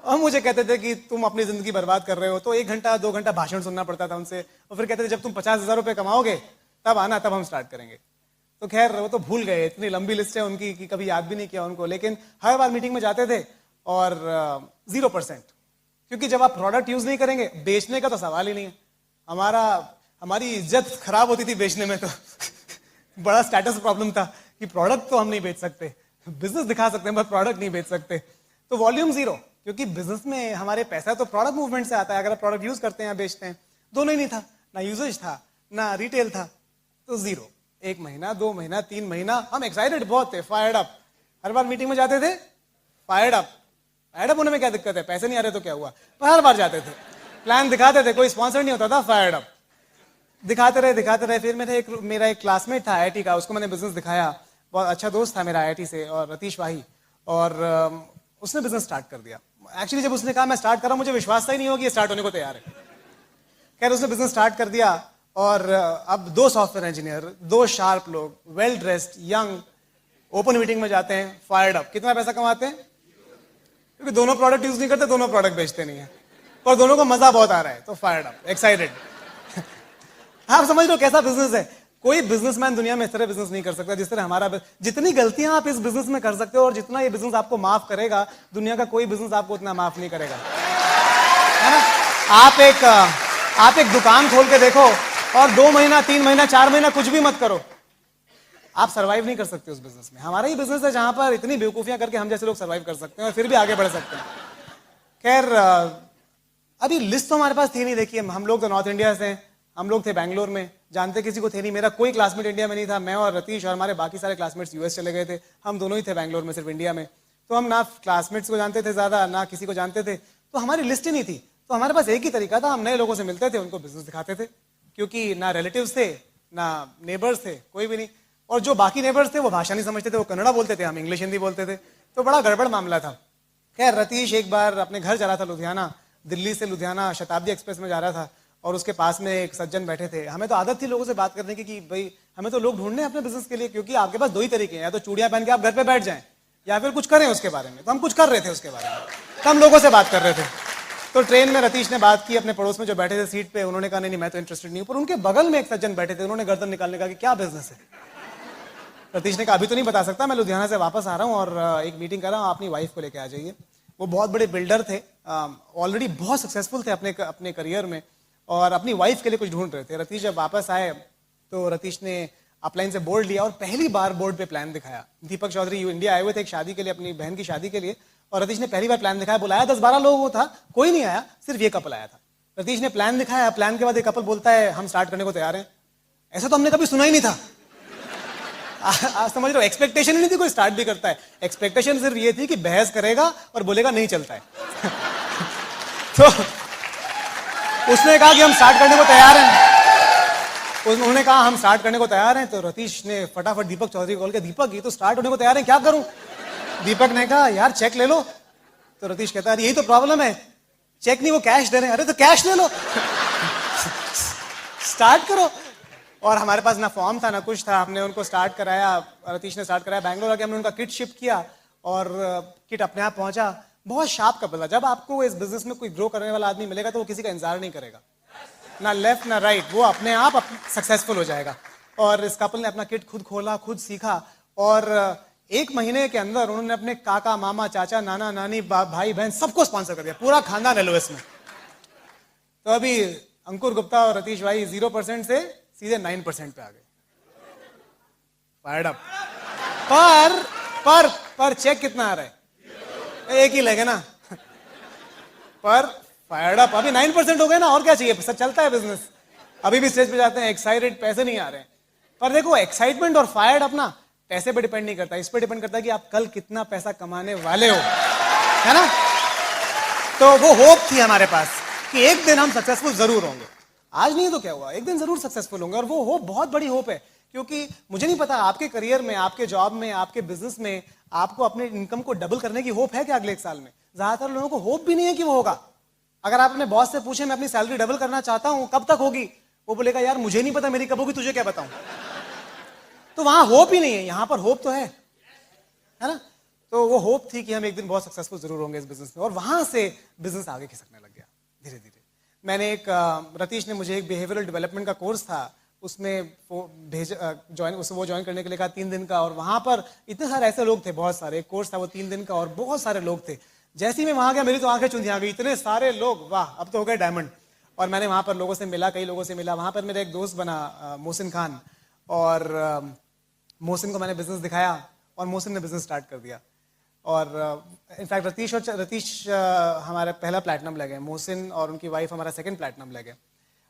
और मुझे कहते थे कि तुम अपनी जिंदगी बर्बाद कर रहे हो। तो 1 घंटा 2 घंटा भाषण सुनना पड़ता था उनसे। और फिर कहते थे जब तुम 50,000 रुपए कमाओगे तब आना, तब हम स्टार्ट करेंगे। तो खैर वो तो भूल गए, इतनी लंबी लिस्ट है उनकी कि कभी याद भी नहीं किया उनको। लेकिन हर बार मीटिंग में जाते थे और 0%, क्योंकि जब आप प्रोडक्ट यूज नहीं करेंगे, बेचने का तो सवाल ही नहीं है। हमारी इज्जत खराब होती थी बेचने में। तो बड़ा स्टेटस प्रॉब्लम था कि प्रोडक्ट तो हम नहीं बेच सकते, बिजनेस दिखा सकते हैं बट प्रोडक्ट नहीं बेच सकते। तो वॉल्यूम 0, क्योंकि बिजनेस में हमारे पैसा तो प्रोडक्ट मूवमेंट से आता है। अगर आप प्रोडक्ट यूज करते हैं या बेचते हैं, दोनों ही नहीं था, ना यूजेज था ना रिटेल था, तो 0। 1 महीना 2 महीना 3 महीना हम एक्साइटेड बहुत थे, फायर्ड अप। हर बार मीटिंग में जाते थे, फायर्ड अप होने में क्या दिक्कत है, पैसे नहीं आ रहे तो क्या हुआ। पर हर बार जाते थे, प्लान दिखाते थे, कोई स्पॉन्सर नहीं होता था, फायर्ड अप दिखाते रहे। फिर मेरा एक क्लासमेट था आईआईटी का, उसको मैंने बिजनेस दिखाया। बहुत अच्छा दोस्त था मेरा आईआईटी से, और रतीश वाही। और उसने बिजनेस स्टार्ट कर दिया। एक्चुअली जब उसने कहा मैं स्टार्ट कर रहा हूं, मुझे विश्वास ही नहीं हो कि ये स्टार्ट होने को तैयार है। खैर उसने बिजनेस स्टार्ट कर दिया और अब 2 सॉफ्टवेयर इंजीनियर, 2 शार्प लोग, well dressed, young, open meeting में जाते हैं, फायर्ड अप। कितना पैसा कमाते हैं? क्योंकि दोनों प्रोडक्ट यूज नहीं करते, दोनों प्रोडक्ट बेचते नहीं है, पर दोनों को मजा बहुत आ रहा है, तो फायर्ड अप, एक्साइटेड। आप समझ लो कैसा बिजनेस है। कोई बिजनेसमैन दुनिया में इस तरह बिजनेस नहीं कर सकता जिस तरह हमारा जितनी गलतियां आप इस बिजनेस में कर सकते हो और जितना ये बिजनेस आपको माफ करेगा, दुनिया का कोई बिजनेस आपको उतना माफ नहीं करेगा, है ना। आप एक दुकान खोल के देखो और 2 महीना 3 महीना 4 महीना कुछ भी मत करो, आप सरवाइव नहीं कर सकते उस बिजनेस में। हमारा ही बिजनेस है जहां पर इतनी बेवकूफियां करके हम जैसे लोग सरवाइव कर सकते हैं और फिर भी आगे बढ़ सकते हैं। खैर, अभी लिस्ट तो हमारे पास थी नहीं। देखिए, हम लोग तो नॉर्थ इंडिया से हैं, हम लोग थे बैंगलोर में, जानते किसी को थे नहीं। मेरा कोई क्लासमेट इंडिया में नहीं था। मैं और रतीश और हमारे बाकी सारे क्लासमेट्स यूएस चले गए थे। हम दोनों ही थे बैंगलोर में, सिर्फ इंडिया में। तो हम ना क्लासमेट्स को जानते थे ज्यादा, ना किसी को जानते थे, तो हमारी लिस्ट ही नहीं थी। तो हमारे पास एक ही तरीका था, हम नए लोगों से मिलते थे, उनको बिजनेस दिखाते थे, क्योंकि ना रिलेटिव्स थे ना नेबर्स थे, कोई भी नहीं। और जो बाकी नेबर्स थे वो भाषा नहीं समझते थे, वो कन्नड़ा बोलते थे, हम इंग्लिश हिंदी बोलते थे, तो बड़ा गड़बड़ मामला था। खैर, रतीश एक बार अपने घर जा रहा था लुधियाना, दिल्ली से लुधियाना शताब्दी एक्सप्रेस में जा रहा था और उसके पास में एक सज्जन बैठे थे। हमें तो आदत थी लोगों से बात करने की कि भाई हमें तो लोग ढूंढने हैं अपने बिजनेस के लिए, क्योंकि आपके पास 2 ही तरीके हैं, या तो चूड़ियां पहन के आप घर पे बैठ जाएं या फिर कुछ करें उसके बारे में। तो हम कुछ कर रहे थे उसके बारे में, तो हम लोगों से बात कर रहे थे। तो ट्रेन में रतीश ने बात की अपने पड़ोस में जो बैठे थे सीट पे, उन्होंने कहा नहीं मैं तो इंटरेस्टेड नहीं हूं। पर उनके बगल में एक सज्जन बैठे थे, उन्होंने गर्दन निकालने का कि क्या बिजनेस है। रतीश ने कहा अभी तो नहीं बता सकता, मैं लुधियाना से वापस आ रहा हूँ और एक मीटिंग कर रहा हूँ, अपनी वाइफ को लेकर आ जाइए। वो बहुत बड़े बिल्डर थे, ऑलरेडी बहुत सक्सेसफुल थे अपने करियर में, और अपनी वाइफ के लिए कुछ ढूंढ रहे थे। रतीश जब वापस आए तो रतीश ने अपलाइन से बोर्ड लिया और पहली बार बोर्ड पे प्लान दिखाया। दीपक चौधरी इंडिया आए हुए थे एक शादी के लिए, अपनी बहन की शादी के लिए, और रतीश ने पहली बार प्लान दिखाया। बुलाया 10-12 लोगों को था, कोई नहीं आया, सिर्फ ये कपल आया था। रतीश ने प्लान दिखाया, प्लान के बाद एक कपल बोलता है हम स्टार्ट करने को तैयार हैं। ऐसा तो हमने कभी सुना ही नहीं था। आज समझ रहे हो, एक्सपेक्टेशन ही नहीं थी कोई स्टार्ट भी करता है। एक्सपेक्टेशन सिर्फ ये थी कि बहस करेगा और बोलेगा नहीं चलता है। तो उसने कहा कि हम स्टार्ट करने को तैयार हैं। उन्होंने कहा हम स्टार्ट करने को तैयार हैं। तो रतीश ने फटाफट दीपक चौधरी को कॉल किया, दीपक ये तो स्टार्ट होने को तैयार है, क्या करूं। दीपक ने कहा यार चेक ले लो। तो रतीश कहता है यही तो प्रॉब्लम है, चेक नहीं वो कैश दे रहे हैं। अरे तो कैश ले लो, स्टार्ट करो। और हमारे पास ना फॉर्म था ना कुछ था, हमने उनको स्टार्ट कराया, रतीश ने स्टार्ट कराया। बैंगलोर आके हमने उनका किट शिप किया और किट अपने आप पहुंचा। बहुत शार्प कपल था। जब आपको इस बिजनेस में कोई ग्रो करने वाला आदमी मिलेगा तो वो किसी का इंतजार नहीं करेगा, ना लेफ्ट ना राइट, वो अपने आप सक्सेसफुल हो जाएगा। और इस कपल ने अपना किट खुद खोला, खुद सीखा, और 1 महीने के अंदर उन्होंने अपने काका मामा चाचा नाना नानी भाई बहन सबको स्पॉन्सर कर दिया, पूरा खानदान एलओएस में। तो अभी अंकुर गुप्ता और रतीश भाई 0% से सीधे 9% पे आ गए। Fired up. पर चेक कितना आ रहा है, एक ही लगे ना। पर फायर्ड अप, अभी 9% हो गए ना, और क्या चाहिए, सब चलता है बिजनेस। अभी भी स्टेज पे जाते हैं एक्साइटेड, पैसे नहीं आ रहे हैं। पर देखो, एक्साइटमेंट और फायर्ड अप ना पैसे पे डिपेंड नहीं करता, इस पे डिपेंड करता है कि आप कल कितना पैसा कमाने वाले हो, है ना। तो वो होप थी हमारे पास कि एक दिन हम सक्सेसफुल जरूर होंगे। आज नहीं तो क्या हुआ, एक दिन जरूर सक्सेसफुल होंगे। और वो होप बहुत बड़ी होप है, क्योंकि मुझे नहीं पता आपके करियर में, आपके जॉब में, आपके बिजनेस में आपको अपने इनकम को डबल करने की होप है क्या अगले 1 साल में। ज्यादातर लोगों को होप भी नहीं है कि वो होगा। अगर आप अपने बॉस से पूछे मैं अपनी सैलरी डबल करना चाहता हूं, कब तक होगी, वो बोलेगा यार मुझे नहीं पता मेरी कब होगी, तुझे क्या बताऊं। तो वहां होप ही नहीं है, यहां पर होप तो है ना। तो वो होप थी कि हम एक दिन बहुत सक्सेसफुल जरूर होंगे इस बिजनेस में, और वहां से बिजनेस आगे खिसकने लग गया धीरे धीरे। मैंने रतीश ने मुझे एक बिहेवियरल डेवलपमेंट का कोर्स था, उसमें वो ज्वाइन करने के लिए कहा 3 दिन का। और वहां पर इतने सारे ऐसे लोग थे, बहुत सारे, एक कोर्स था वो 3 दिन का, और बहुत सारे लोग थे। जैसे ही मैं वहां गया मेरी तो आंखें चुंधिया गई, इतने सारे लोग, वाह अब तो हो गए डायमंड। और मैंने वहां पर लोगों से मिला, कई लोगों से मिला। वहां पर मेरा एक दोस्त बना मोहसिन खान, और मोहसिन को मैंने बिजनेस दिखाया और मोहसिन ने बिजनेस स्टार्ट कर दिया। और इनफैक्ट रतीश हमारा पहला प्लैटिनम लगे, मोहसिन और उनकी वाइफ हमारा 2nd प्लैटिनम लगे।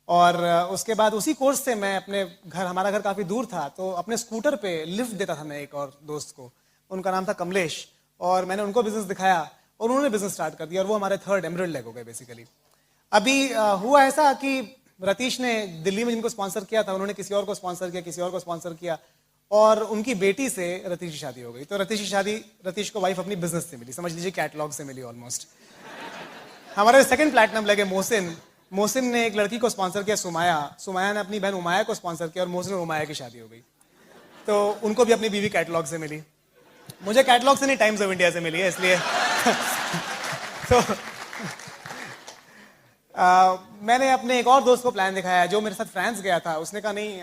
और उसके बाद उसी कोर्स से मैं अपने घर, हमारा घर काफी दूर था, तो अपने स्कूटर पे लिफ्ट देता था मैं एक और दोस्त को, उनका नाम था कमलेश, और मैंने उनको बिजनेस दिखाया और उन्होंने बिजनेस स्टार्ट कर दिया, और वो हमारे 3rd एमरल्ड लेग हो गए बेसिकली। अभी हुआ ऐसा कि रतीश ने दिल्ली में जिनको स्पॉन्सर किया था उन्होंने किसी और को स्पॉन्सर किया, किसी और को स्पॉन्सर किया, और उनकी बेटी से रतीश की शादी हो गई। तो रतीश को वाइफ अपनी बिजनेस से मिली, समझ लीजिए कैटलॉग से मिली ऑलमोस्ट। हमारे 2nd प्लैटिनम लगे मोहसिन ने एक लड़की को स्पॉन्सर किया, सुमाया ने अपनी बहन उमाया को स्पॉन्सर किया, और मोहसिन और उमाया की शादी हो गई। तो उनको भी अपनी बीवी कैटलॉग से मिली। मुझे कैटलॉग से नहीं, टाइम्स ऑफ इंडिया से मिली है, इसलिए तो मैंने अपने एक और दोस्त को प्लान दिखाया जो मेरे साथ फ्रांस गया था। उसने कहा नहीं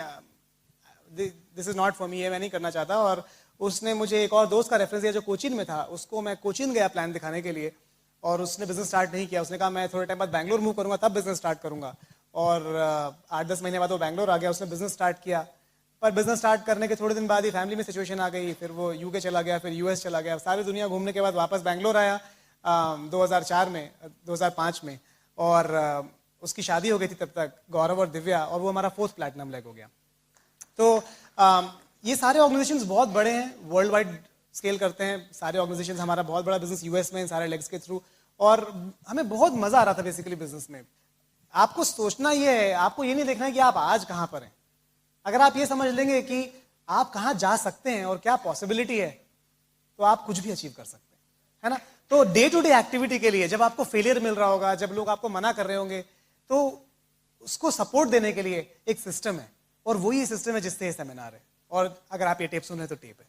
this is not for me, ये मैं नहीं करना चाहता। और उसने मुझे एक और दोस्त का रेफरेंस दिया जो कोचीन में था, उसको मैं कोचीन गया प्लान दिखाने के लिए, और उसने बिजनेस स्टार्ट नहीं किया। उसने कहा मैं थोड़े टाइम बाद बैंगलोर मूव करूंगा तब बिजनेस स्टार्ट करूंगा, और 8-10 महीने बाद वो बैंगलोर आ गया, उसने बिजनेस स्टार्ट किया। पर बिजनेस स्टार्ट करने के थोड़े दिन बाद ही फैमिली में सिचुएशन आ गई, फिर वो यूके चला गया, फिर यूएस चला गया, सारी दुनिया घूमने के बाद वापस बैंगलोर आया 2005 में, और उसकी शादी हो गई थी तब तक, गौरव और दिव्या, और वो हमारा 4th प्लैटिनम लेग हो गया। तो ये सारे ऑर्गेनाइजेशंस बहुत बड़े हैं, वर्ल्ड वाइड स्केल करते हैं सारे ऑर्गेनाइजेशंस। हमारा बहुत बड़ा बिजनेस यूएस में इन सारे लेग्स के थ्रू, और हमें बहुत मजा आ रहा था बेसिकली बिजनेस में। आपको सोचना ये है, आपको ये नहीं देखना है कि आप आज कहां पर हैं। अगर आप ये समझ लेंगे कि आप कहां जा सकते हैं और क्या पॉसिबिलिटी है, तो आप कुछ भी अचीव कर सकते हैं, है ना। तो डे टू डे एक्टिविटी के लिए जब आपको फेलियर मिल रहा होगा, जब लोग आपको मना कर रहे होंगे, तो उसको सपोर्ट देने के लिए एक सिस्टम है, और वही सिस्टम है जिससे ये सेमिनार है। और अगर आप ये टेप सुन रहे हैं तो टेप है,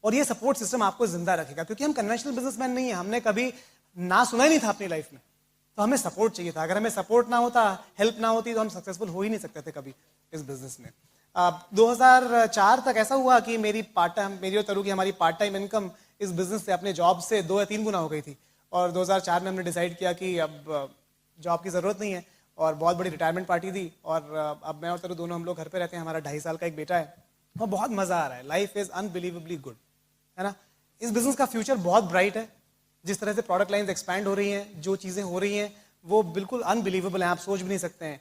और ये सपोर्ट सिस्टम आपको जिंदा रखेगा, क्योंकि हम कन्वेंशनल बिजनेसमैन नहीं है, हमने कभी ना सुना ही नहीं था अपनी लाइफ में, तो हमें सपोर्ट चाहिए था। अगर हमें सपोर्ट ना होता, हेल्प ना होती, तो हम सक्सेसफुल हो ही नहीं सकते थे कभी इस बिजनेस में। 2004 तक ऐसा हुआ कि मेरी और तरु की हमारी पार्ट टाइम इनकम इस बिजनेस से, अपने जॉब से 2 या 3 गुना हो गई थी। और 2004 में हमने डिसाइड किया कि अब जॉब की जरूरत नहीं है, और बहुत बड़ी रिटायरमेंट पार्टी दी, और अब मैं और तरु दोनों हम लोग घर पे रहते हैं। हमारा 2.5 साल का एक बेटा है, और बहुत मजा आ रहा है। लाइफ इज अनबिलीवेबली गुड, है ना। इस बिजनेस का फ्यूचर बहुत ब्राइट है। जिस तरह से प्रोडक्ट लाइंस एक्सपैंड हो रही हैं, जो चीजें हो रही हैं, वो बिल्कुल अनबिलीवेबल हैं, आप सोच भी नहीं सकते हैं।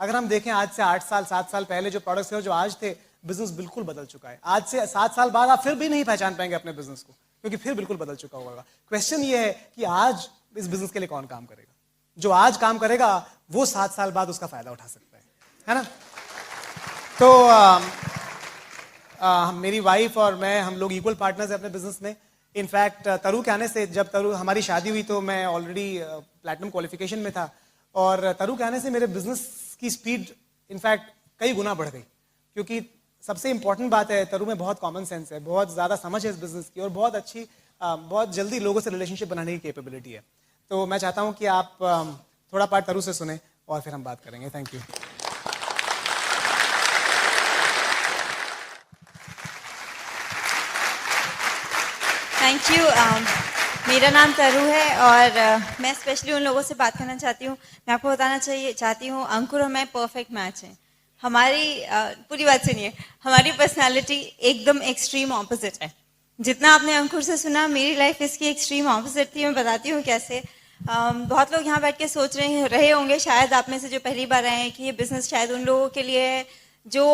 अगर हम देखें आज से 8 साल 7 साल पहले जो प्रोडक्ट्स थे और जो आज थे, बिजनेस बिल्कुल बदल चुका है। आज से 7 साल बाद आप फिर भी नहीं पहचान पाएंगे अपने बिजनेस को, क्योंकि फिर बिल्कुल बदल चुका होगा। क्वेश्चन ये है कि आज इस बिजनेस के लिए कौन काम करेगा। जो आज काम करेगा वो 7 साल बाद उसका फायदा उठा सकता है ना। तो मेरी वाइफ और मैं, हम लोग इक्वल पार्टनर्स हैं अपने बिजनेस में। इनफैक्ट तरु के आने से, जब तरु हमारी शादी हुई तो मैं ऑलरेडी प्लैटिनम क्वालिफिकेशन में था, और तरु के आने से मेरे बिजनेस की स्पीड इनफैक्ट कई गुना बढ़ गई। क्योंकि सबसे इंपॉर्टेंट बात है, तरु में बहुत कॉमन सेंस है, बहुत ज़्यादा समझ है इस बिजनेस की, और बहुत अच्छी, बहुत जल्दी लोगों से रिलेशनशिप बनाने की कैपेबिलिटी है। तो मैं चाहता हूँ कि आप थोड़ा पार्ट तरु से सुने, और फिर हम बात करेंगे। Thank you. Thank you. मेरा नाम तरु है, और मैं स्पेशली उन लोगों से बात करना चाहती हूँ। मैं आपको बताना चाहती हूँ, अंकुर और मैं परफेक्ट मैच हैं। हमारी पूरी बात सुनिए, हमारी पर्सनालिटी एकदम एक्सट्रीम ऑपोजिट है। जितना आपने अंकुर से सुना, मेरी लाइफ इसकी एक्सट्रीम ऑपोजिट थी। मैं बताती हूँ कैसे। बहुत लोग यहाँ बैठ के सोच रहे होंगे, शायद आप में से जो पहली बार आए हैं, कि ये बिजनेस शायद उन लोगों के लिए है जो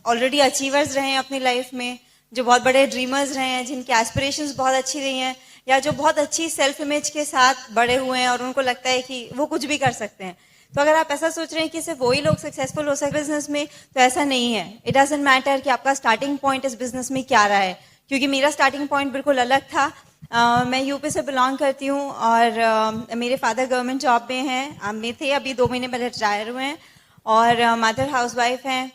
ऑलरेडी अचीवर्स रहे हैं अपनी लाइफ में, जो बहुत बड़े ड्रीमर्स रहे हैं, जिनकी एस्पिरेशंस बहुत अच्छी रही हैं, या जो बहुत अच्छी सेल्फ इमेज के साथ बड़े हुए हैं और उनको लगता है कि वो कुछ भी कर सकते हैं। तो अगर आप ऐसा सोच रहे हैं कि सिर्फ वही लोग सक्सेसफुल हो सकते बिजनेस में, तो ऐसा नहीं है। इट डजंट मैटर कि आपका स्टार्टिंग पॉइंट इस बिजनेस में क्या रहा है, क्योंकि मेरा स्टार्टिंग पॉइंट बिल्कुल अलग था। मैं यूपी से बिलोंग करती हूँ, और मेरे फादर गवर्नमेंट जॉब में हैं, में थे, अभी 2 महीने पहले रिटायर हुए हैं, और मदर हाउसवाइफ हैं।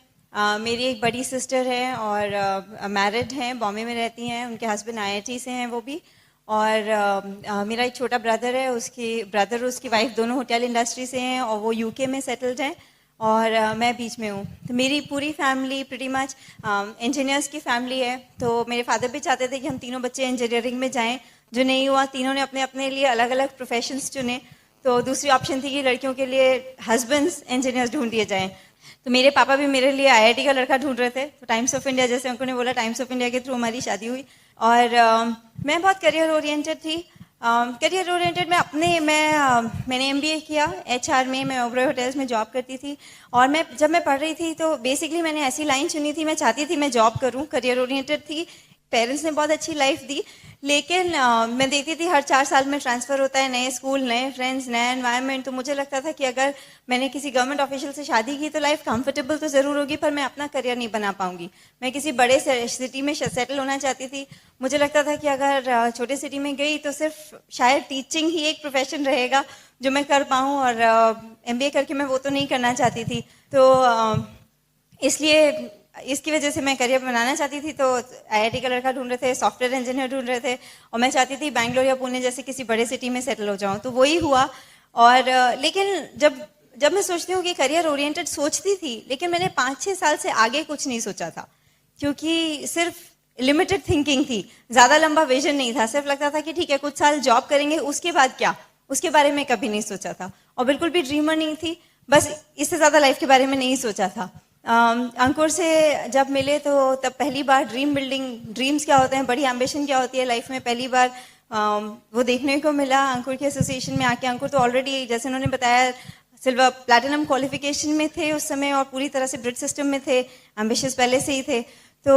मेरी एक बड़ी सिस्टर है, और मैरिड हैं, बॉम्बे में रहती हैं, उनके हस्बैंड IIT से हैं वो भी। और मेरा एक छोटा ब्रदर है, उसकी वाइफ, दोनों होटल इंडस्ट्री से हैं, और वो यूके में सेटल्ड हैं, और मैं बीच में हूँ। तो मेरी पूरी फैमिली प्रीटी मच इंजीनियर्स की फैमिली है। तो मेरे फादर भी चाहते थे कि हम तीनों बच्चे इंजीनियरिंग में जाएं, जो नहीं हुआ। तीनों ने अपने अपने लिए अलग अलग प्रोफेशंस चुने। तो दूसरी ऑप्शन थी कि लड़कियों के लिए हस्बैंड्स इंजीनियर्स ढूंढ दिए जाएं। तो मेरे पापा भी मेरे लिए IIT का लड़का ढूंढ रहे थे। तो टाइम्स ऑफ इंडिया, जैसे उन्होंने बोला, टाइम्स ऑफ इंडिया के थ्रू हमारी शादी हुई। और मैं बहुत करियर ओरिएंटेड थी। करियर ओरिएंटेड में मैंने MBA किया HR में। मैं ओबरॉय होटल्स में जॉब करती थी, और जब मैं पढ़ रही थी तो बेसिकली मैंने ऐसी लाइन चुनी थी, मैं चाहती थी मैं जॉब करूं, करियर ओरिएंटेड थी। पेरेंट्स ने बहुत अच्छी लाइफ दी, लेकिन मैं देखती थी हर 4 साल में ट्रांसफ़र होता है, नए स्कूल, नए फ्रेंड्स, नया एनवायरनमेंट। तो मुझे लगता था कि अगर मैंने किसी गवर्नमेंट ऑफिशियल से शादी की तो लाइफ कंफर्टेबल तो ज़रूर होगी, पर मैं अपना करियर नहीं बना पाऊंगी। मैं किसी बड़े सिटी में सेटल होना चाहती थी। मुझे लगता था कि अगर छोटे सिटी में गई तो सिर्फ शायद टीचिंग ही एक प्रोफेशन रहेगा जो मैं कर पाऊँ, और MBA करके मैं वो तो नहीं करना चाहती थी। तो इसलिए इसकी वजह से मैं करियर बनाना चाहती थी। तो IIT का लड़का ढूंढ रहे थे, सॉफ्टवेयर इंजीनियर ढूंढ रहे थे, और मैं चाहती थी बैंगलोर या पुणे जैसे किसी बड़े सिटी में सेटल हो जाऊं। तो वही हुआ। और लेकिन जब जब मैं सोचती हूँ कि करियर ओरिएंटेड सोचती थी, लेकिन मैंने 5-6 साल से आगे कुछ नहीं सोचा था, क्योंकि सिर्फ लिमिटेड थिंकिंग थी, ज्यादा लंबा विजन नहीं था। सिर्फ लगता था कि ठीक है कुछ साल जॉब करेंगे, उसके बाद क्या, उसके बारे में कभी नहीं सोचा था। और बिल्कुल भी ड्रीमर नहीं थी, बस इससे ज्यादा लाइफ के बारे में नहीं सोचा था। अंकुर से जब मिले तो तब पहली बार ड्रीम बिल्डिंग, ड्रीम्स क्या होते हैं, बड़ी एम्बिशन क्या होती है लाइफ में, पहली बार वो देखने को मिला अंकुर के एसोसिएशन में आके। अंकुर तो ऑलरेडी जैसे उन्होंने बताया सिल्वर प्लैटिनम क्वालिफिकेशन में थे उस समय, और पूरी तरह से ब्रिज सिस्टम में थे, एम्बिशियस पहले से ही थे। तो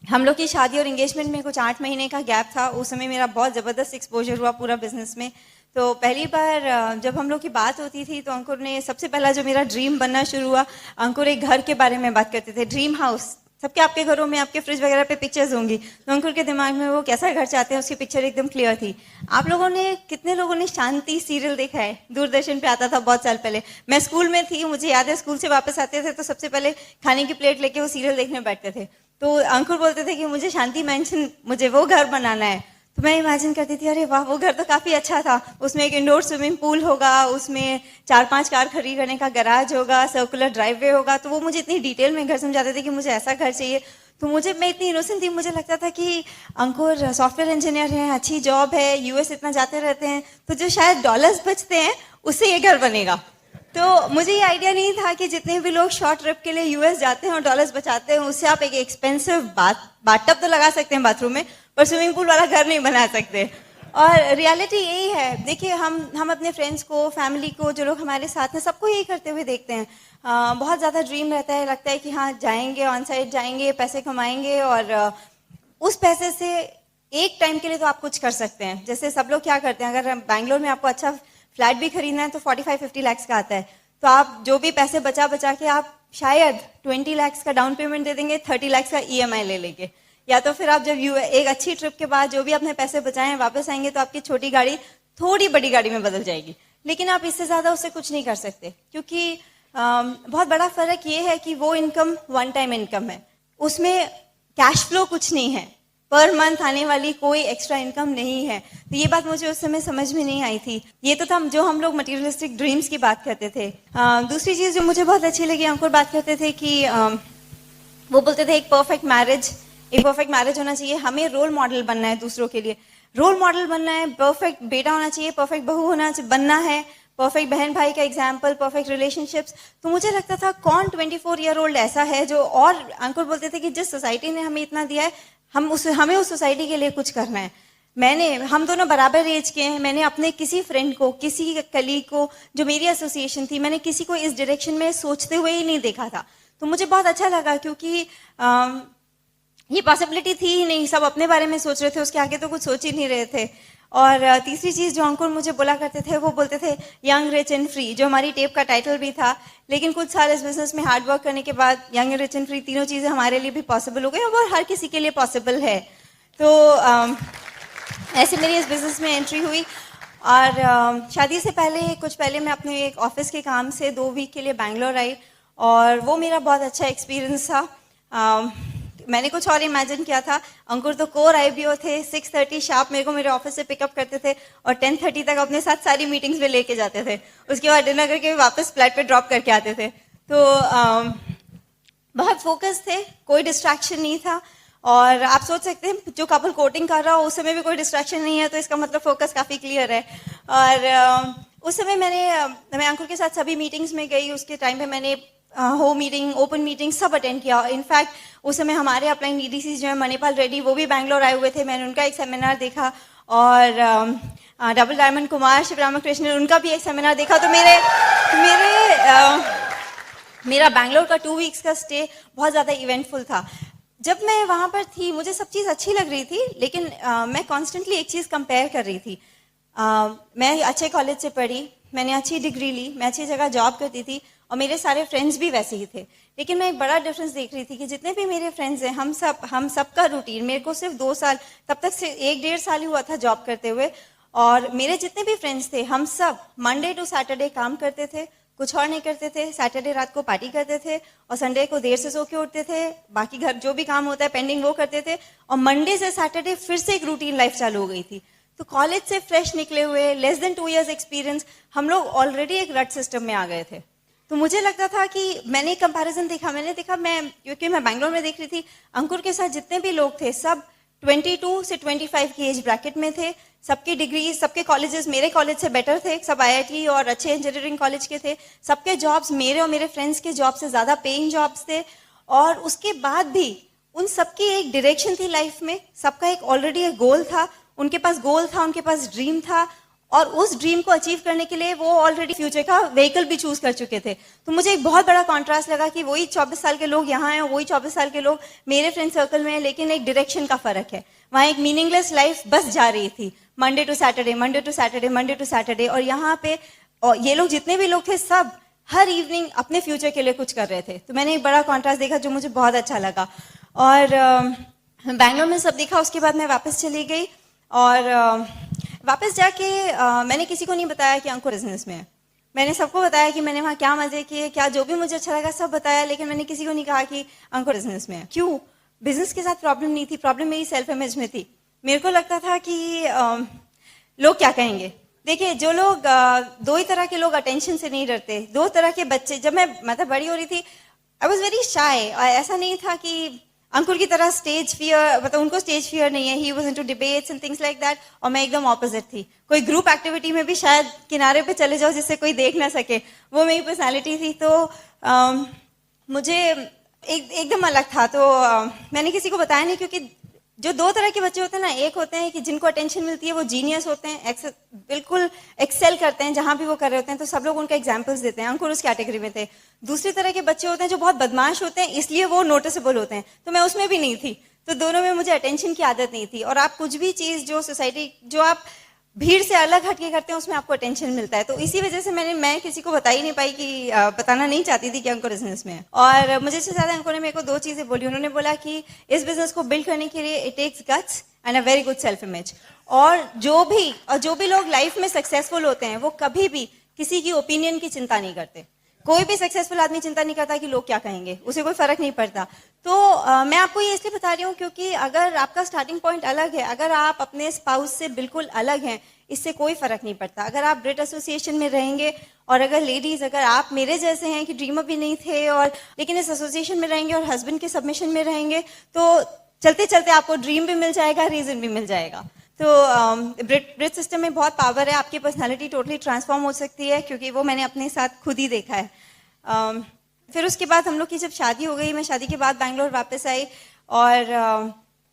हम लोग की शादी और एंगेजमेंट में कुछ 8 महीने का गैप था। उस समय मेरा बहुत ज़बरदस्त एक्सपोजर हुआ पूरा बिजनेस में। तो पहली बार जब हम लोग की बात होती थी तो अंकुर ने सबसे पहला जो मेरा ड्रीम बनना शुरू हुआ, अंकुर एक घर के बारे में बात करते थे, ड्रीम हाउस। सबके आपके घरों में आपके फ्रिज वगैरह पे पिक्चर्स होंगी, तो अंकुर के दिमाग में वो कैसा घर चाहते हैं उसकी पिक्चर एकदम क्लियर थी। आप लोगों ने, कितने लोगों ने शांति सीरियल देखा है? दूरदर्शन पे आता था बहुत साल पहले, मैं स्कूल में थी, मुझे याद है स्कूल से वापस आते थे तो सबसे पहले खाने की प्लेट लेके वो सीरियल देखने बैठते थे। तो अंकुर बोलते थे कि मुझे शांति मैंशन, मुझे वो घर बनाना है। तो मैं इमेजिन करती थी, अरे वाह वो घर तो काफी अच्छा था, उसमें एक इंडोर स्विमिंग पूल होगा, उसमें 4-5 कार खड़ी करने का गैराज होगा, सर्कुलर ड्राइववे होगा। तो वो मुझे इतनी डिटेल में घर समझाते थे कि मुझे ऐसा घर चाहिए। तो मैं इतनी इनोसेंट थी, मुझे लगता था कि अंकुर सॉफ्टवेयर इंजीनियर हैं, अच्छी जॉब है, यूएस इतना जाते रहते हैं, तो जो शायद डॉलर्स बचते हैं उससे ये घर बनेगा। तो मुझे ये आइडिया नहीं था कि जितने भी लोग शॉर्ट ट्रिप के लिए यूएस जाते हैं और डॉलर्स बचाते हैं, उससे आप एक एक्सपेंसिव बाथटब तो लगा सकते हैं बाथरूम में, पर स्विमिंग पूल वाला घर नहीं बना सकते। और रियलिटी यही है। देखिए हम अपने फ्रेंड्स को, फैमिली को, जो लोग हमारे साथ हैं, सबको यही करते हुए देखते हैं। बहुत ज़्यादा ड्रीम रहता है, लगता है कि हाँ जाएंगे, ऑन साइड जाएंगे, पैसे कमाएंगे, और उस पैसे से एक टाइम के लिए तो आप कुछ कर सकते हैं। जैसे सब लोग क्या करते हैं, अगर बैंगलोर में आपको अच्छा फ्लैट भी खरीदना है तो 45-50 लाख का आता है, तो आप जो भी पैसे बचा के आप शायद 20 लाख का डाउन पेमेंट दे देंगे, 30 लाख का ईएमआई ले लेंगे। या तो फिर आप जब एक अच्छी ट्रिप के बाद जो भी अपने पैसे बचाएं वापस आएंगे तो आपकी छोटी गाड़ी थोड़ी बड़ी गाड़ी में बदल जाएगी। लेकिन आप इससे ज्यादा उससे कुछ नहीं कर सकते, क्योंकि बहुत बड़ा फर्क ये है कि वो इनकम वन टाइम इनकम है, उसमें कैश फ्लो कुछ नहीं है, पर मंथ आने वाली कोई एक्स्ट्रा इनकम नहीं है। तो ये बात मुझे उस समय समझ में नहीं आई थी। ये तो था जो हम लोग मटेरियलिस्टिक ड्रीम्स की बात करते थे। दूसरी चीज जो मुझे बहुत अच्छी लगी, अंकुर बात करते थे कि वो बोलते थे एक परफेक्ट मैरिज होना चाहिए, हमें रोल मॉडल बनना है दूसरों के लिए, रोल मॉडल बनना है, परफेक्ट बेटा होना चाहिए, परफेक्ट बहू बनना है, परफेक्ट बहन भाई का एग्जाम्पल, परफेक्ट रिलेशनशिप्स। तो मुझे लगता था कौन 24 ईयर ओल्ड ऐसा है जो, और अंकुर बोलते थे कि जिस सोसाइटी ने हमें इतना दिया है, हमें उस सोसाइटी के लिए कुछ करना है। हम दोनों बराबर एज के हैं, मैंने अपने किसी फ्रेंड को, किसी कलीग को, जो मेरी एसोसिएशन थी, मैंने किसी को इस डायरेक्शन में सोचते हुए ही नहीं देखा था। तो मुझे बहुत अच्छा लगा, क्योंकि ये पॉसिबिलिटी थी ही नहीं, सब अपने बारे में सोच रहे थे, उसके आगे तो कुछ सोच ही नहीं रहे थे। और तीसरी चीज जो अंकुर मुझे बोला करते थे, वो बोलते थे यंग रिच एंड फ्री, जो हमारी टेप का टाइटल भी था। लेकिन कुछ साल इस बिजनेस में हार्ड वर्क करने के बाद यंग रिच एंड फ्री तीनों चीजें हमारे लिए भी पॉसिबल हो गई, और हर किसी के लिए पॉसिबल है। तो ऐसे मेरी इस बिजनेस में एंट्री हुई। और शादी से कुछ पहले मैं अपने एक ऑफिस के काम से 2 वीक के लिए बैंगलोर आई, और वो मेरा बहुत अच्छा एक्सपीरियंस था। मैंने कुछ और इमेजिन किया था। अंकुर तो कोर आईबीओ थे, 6:30 शार्प मेरे को मेरे ऑफिस से पिकअप करते थे, और 10:30 तक अपने साथ सारी मीटिंग्स में लेके जाते थे। उसके बाद डिनर करके वापस फ्लैट पे ड्रॉप करके आते थे। तो बहुत फोकस थे, कोई डिस्ट्रैक्शन नहीं था। और आप सोच सकते हैं जो कपल कोटिंग कर रहा हो उस समय भी कोई डिस्ट्रैक्शन नहीं है, तो इसका मतलब फोकस काफी क्लियर है। और उस समय मैं अंकुर के साथ सभी मीटिंग्स में गई। उसके टाइम पे मैंने होम मीटिंग, ओपन मीटिंग सब अटेंड किया। इनफैक्ट उस समय हमारे अपलाइन डीडीसी जो है मणिपाल रेड्डी, वो भी बैंगलोर आए हुए थे, मैंने उनका एक सेमिनार देखा। और डबल डायमंड कुमार शिवरामकृष्णन, उनका भी एक सेमिनार देखा। तो मेरा बैंगलोर का 2 वीक्स का स्टे बहुत ज्यादा इवेंटफुल था। जब मैं वहां पर थी मुझे सब चीज अच्छी लग रही थी, लेकिन मैं कॉन्स्टेंटली एक चीज कंपेयर कर रही थी। मैं अच्छे कॉलेज से पढ़ी, मैंने अच्छी डिग्री ली, मैं अच्छी जगह जॉब करती थी, और मेरे सारे फ्रेंड्स भी वैसे ही थे। लेकिन मैं एक बड़ा डिफरेंस देख रही थी कि जितने भी मेरे फ्रेंड्स हैं, हम सबका रूटीन, मेरे को सिर्फ 2 साल, तब तक से 1-1.5 साल ही हुआ था जॉब करते हुए, और मेरे जितने भी फ्रेंड्स थे, हम सब मंडे टू सैटरडे काम करते थे, कुछ और नहीं करते थे। सैटरडे रात को पार्टी करते थे, और संडे को देर से सो के उठते थे, बाकी घर जो भी काम होता है पेंडिंग वो करते थे, और मंडे से सैटरडे फिर से एक रूटीन लाइफ चालू हो गई थी। तो कॉलेज से फ्रेश निकले हुए, लेस देन 2 years एक्सपीरियंस, हम लोग ऑलरेडी एक रट सिस्टम में आ गए थे। तो मुझे लगता था कि मैंने कंपैरिजन देखा, क्योंकि मैं बैंगलोर में देख रही थी, अंकुर के साथ जितने भी लोग थे सब 22 से 25 की एज ब्रैकेट में थे। सबकी डिग्री, सबके कॉलेजेस मेरे कॉलेज से बेटर थे, सब IIT और अच्छे इंजीनियरिंग कॉलेज के थे। सबके जॉब्स मेरे और मेरे फ्रेंड्स के जॉब से ज़्यादा पेइंग जॉब्स थे। और उसके बाद भी उन सबकी एक डायरेक्शन थी लाइफ में, सबका एक ऑलरेडी एक गोल था, उनके पास गोल था, उनके पास ड्रीम था, और उस ड्रीम को अचीव करने के लिए वो ऑलरेडी फ्यूचर का व्हीकल भी चूज कर चुके थे। तो मुझे एक बहुत बड़ा कॉन्ट्रास्ट लगा कि वही 24 साल के लोग यहाँ हैं, वही 24 साल के लोग मेरे फ्रेंड सर्कल में हैं, लेकिन एक डायरेक्शन का फर्क है। वहाँ एक मीनिंगलेस लाइफ बस जा रही थी, Monday to Saturday, Monday to Saturday, Monday to Saturday. और यहाँ पे ये लोग जितने भी लोग थे सब हर इवनिंग अपने फ्यूचर के लिए कुछ कर रहे थे। तो मैंने एक बड़ा कॉन्ट्रास्ट देखा जो मुझे बहुत अच्छा लगा। और बैंगलोर में सब देखा, उसके बाद मैं वापस चली गई और वापस जाके मैंने किसी को नहीं बताया कि अंकुर बिजनेस में है। मैंने सबको बताया कि मैंने वहाँ क्या मजे किए, क्या जो भी मुझे अच्छा लगा सब बताया, लेकिन मैंने किसी को नहीं कहा कि अंकुर बिजनेस में है। क्यों? बिजनेस के साथ प्रॉब्लम नहीं थी, प्रॉब्लम मेरी सेल्फ इमेज में थी। मेरे को लगता था कि लोग क्या कहेंगे। देखिए, जो लोग दो ही तरह के लोग अटेंशन से नहीं डरते, दो तरह के बच्चे। जब मैं मतलब बड़ी हो रही थी, आई वॉज वेरी शाय। ऐसा नहीं था कि अंकुर की तरह स्टेज फियर, मतलब उनको स्टेज फियर नहीं है, he was into debates and things like that, और मैं एकदम ऑपोजिट थी। कोई ग्रुप एक्टिविटी में भी शायद किनारे पे चले जाओ जिससे कोई देख ना सके, वो मेरी पर्सनालिटी थी। तो मुझे एकदम अलग था। तो मैंने किसी को बताया नहीं, क्योंकि जो दो तरह के बच्चे होते हैं ना, एक होते हैं कि जिनको अटेंशन मिलती है, वो जीनियस होते हैं, बिल्कुल एक्सेल करते हैं जहां भी वो कर रहे होते हैं, तो सब लोग उनका एग्जाम्पल्स देते हैं। अंकुर उस कैटेगरी में थे। दूसरी तरह के बच्चे होते हैं जो बहुत बदमाश होते हैं, इसलिए वो नोटिसेबल होते हैं, तो मैं उसमें भी नहीं थी। तो दोनों में मुझे अटेंशन की आदत नहीं थी। और आप कुछ भी चीज जो सोसाइटी, जो आप भीड़ से अलग हटके करते हैं, उसमें आपको अटेंशन मिलता है। तो इसी वजह से मैं किसी को बता ही नहीं पाई कि बताना नहीं चाहती थी कि अंकुर बिजनेस में है। और मुझे इससे ज्यादा अंकुर ने मेरे को दो चीजें बोली। उन्होंने बोला कि इस बिजनेस को बिल्ड करने के लिए it takes guts and a very good self image. और जो भी लोग लाइफ में सक्सेसफुल होते हैं, वो कभी भी किसी की ओपिनियन की चिंता नहीं करते। कोई भी सक्सेसफुल आदमी चिंता नहीं करता कि लोग क्या कहेंगे, उसे कोई फर्क नहीं पड़ता। तो मैं आपको ये इसलिए बता रही हूँ क्योंकि अगर आपका स्टार्टिंग पॉइंट अलग है, अगर आप अपने स्पाउस से बिल्कुल अलग हैं, इससे कोई फर्क नहीं पड़ता। अगर आप ब्रिट एसोसिएशन में रहेंगे, और अगर लेडीज, अगर आप मेरे जैसे हैं कि ड्रीमर भी नहीं थे, और लेकिन इस एसोसिएशन में रहेंगे और हस्बैंड के सबमिशन में रहेंगे, तो चलते चलते आपको ड्रीम भी मिल जाएगा, रीजन भी मिल जाएगा। तो ब्रिट सिस्टम में बहुत पावर है, आपकी पर्सनालिटी टोटली ट्रांसफॉर्म हो सकती है, क्योंकि वो मैंने अपने साथ खुद ही देखा है। फिर उसके बाद हम लोग की जब शादी हो गई, मैं शादी के बाद बैंगलोर वापस आई। और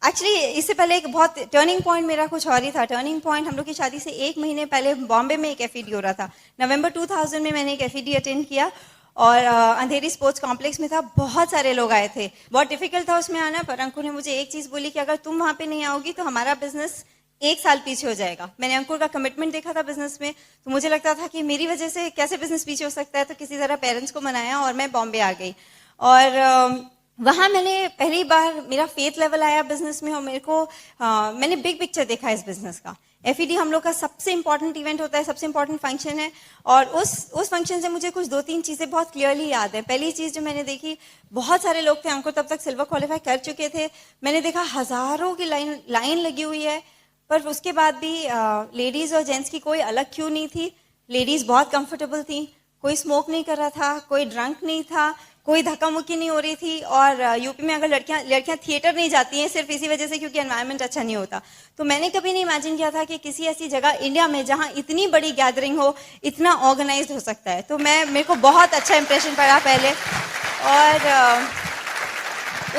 एक्चुअली इससे पहले एक बहुत टर्निंग पॉइंट मेरा कुछ और ही था। टर्निंग पॉइंट हम लोग की शादी से 1 महीने पहले बॉम्बे में एक FED हो रहा था। नवंबर 2000 में मैंने एक FED अटेंड किया, और अंधेरी स्पोर्ट्स कॉम्प्लेक्स में था। बहुत सारे लोग आए थे, बहुत डिफिकल्ट था उसमें आना। पर अंकुर ने मुझे एक चीज बोली कि अगर तुम वहां पे नहीं आओगी तो हमारा बिजनेस 1 साल पीछे हो जाएगा। मैंने अंकुर का कमिटमेंट देखा था बिजनेस में, तो मुझे लगता था कि मेरी वजह से कैसे बिजनेस पीछे हो सकता है। तो किसी तरह पेरेंट्स को मनाया और मैं बॉम्बे आ गई। और वहां मैंने पहली बार मेरा फेथ लेवल आया बिजनेस में, और मैंने बिग पिक्चर देखा इस बिजनेस का। FED हम लोग का सबसे इंपॉर्टेंट इवेंट होता है, सबसे इंपॉर्टेंट फंक्शन है। और उस फंक्शन से मुझे कुछ 2-3 चीजें बहुत क्लियरली याद है। पहली चीज जो मैंने देखी, बहुत सारे लोग थे, अंकुर तब तक सिल्वर क्वालिफाई कर चुके थे। मैंने देखा हजारों की लाइन लगी हुई है, पर उसके बाद भी लेडीज और जेंट्स की कोई अलग क्यू नहीं थी। लेडीज बहुत कंफर्टेबल थी, कोई स्मोक नहीं कर रहा था, कोई ड्रंक नहीं था, कोई धक्का मुक्की नहीं हो रही थी। और यूपी में अगर लड़कियां थिएटर नहीं जाती हैं सिर्फ इसी वजह से क्योंकि एनवायरनमेंट अच्छा नहीं होता। तो मैंने कभी नहीं इमेजिन किया था कि किसी ऐसी जगह इंडिया में जहां इतनी बड़ी गैदरिंग हो, इतना ऑर्गेनाइज्ड हो सकता है। तो मेरे को बहुत अच्छा इंप्रेशन पड़ा पहले। और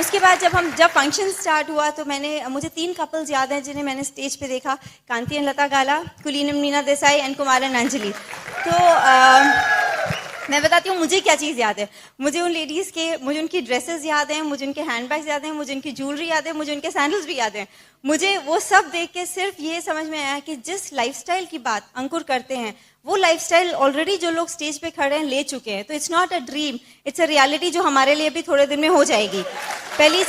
उसके बाद जब फंक्शन स्टार्ट हुआ, तो मुझे 3 कपल्स याद हैं जिन्हें मैंने स्टेज पे देखा, कांति एंड लता गाला, कुलीन मीना देसाई एंड कुमार एंड अंजलि। तो मैं बताती हूँ मुझे क्या चीज़ याद है। मुझे उन लेडीज़ के, मुझे उनकी ड्रेसेस याद हैं, मुझे उनके हैंडबैग्स याद हैं, मुझे उनकी ज्वेलरी याद है, मुझे उनके सैंडल्स भी याद हैं। मुझे वो सब देख के सिर्फ ये समझ में आया कि जिस लाइफस्टाइल की बात अंकुर करते हैं, वो लाइफस्टाइल ऑलरेडी जो लोग स्टेज पे खड़े हैं ले चुके हैं। तो it's not a dream, it's a reality जो हमारे लिए भी थोड़े दिन में हो जाएगी। पहली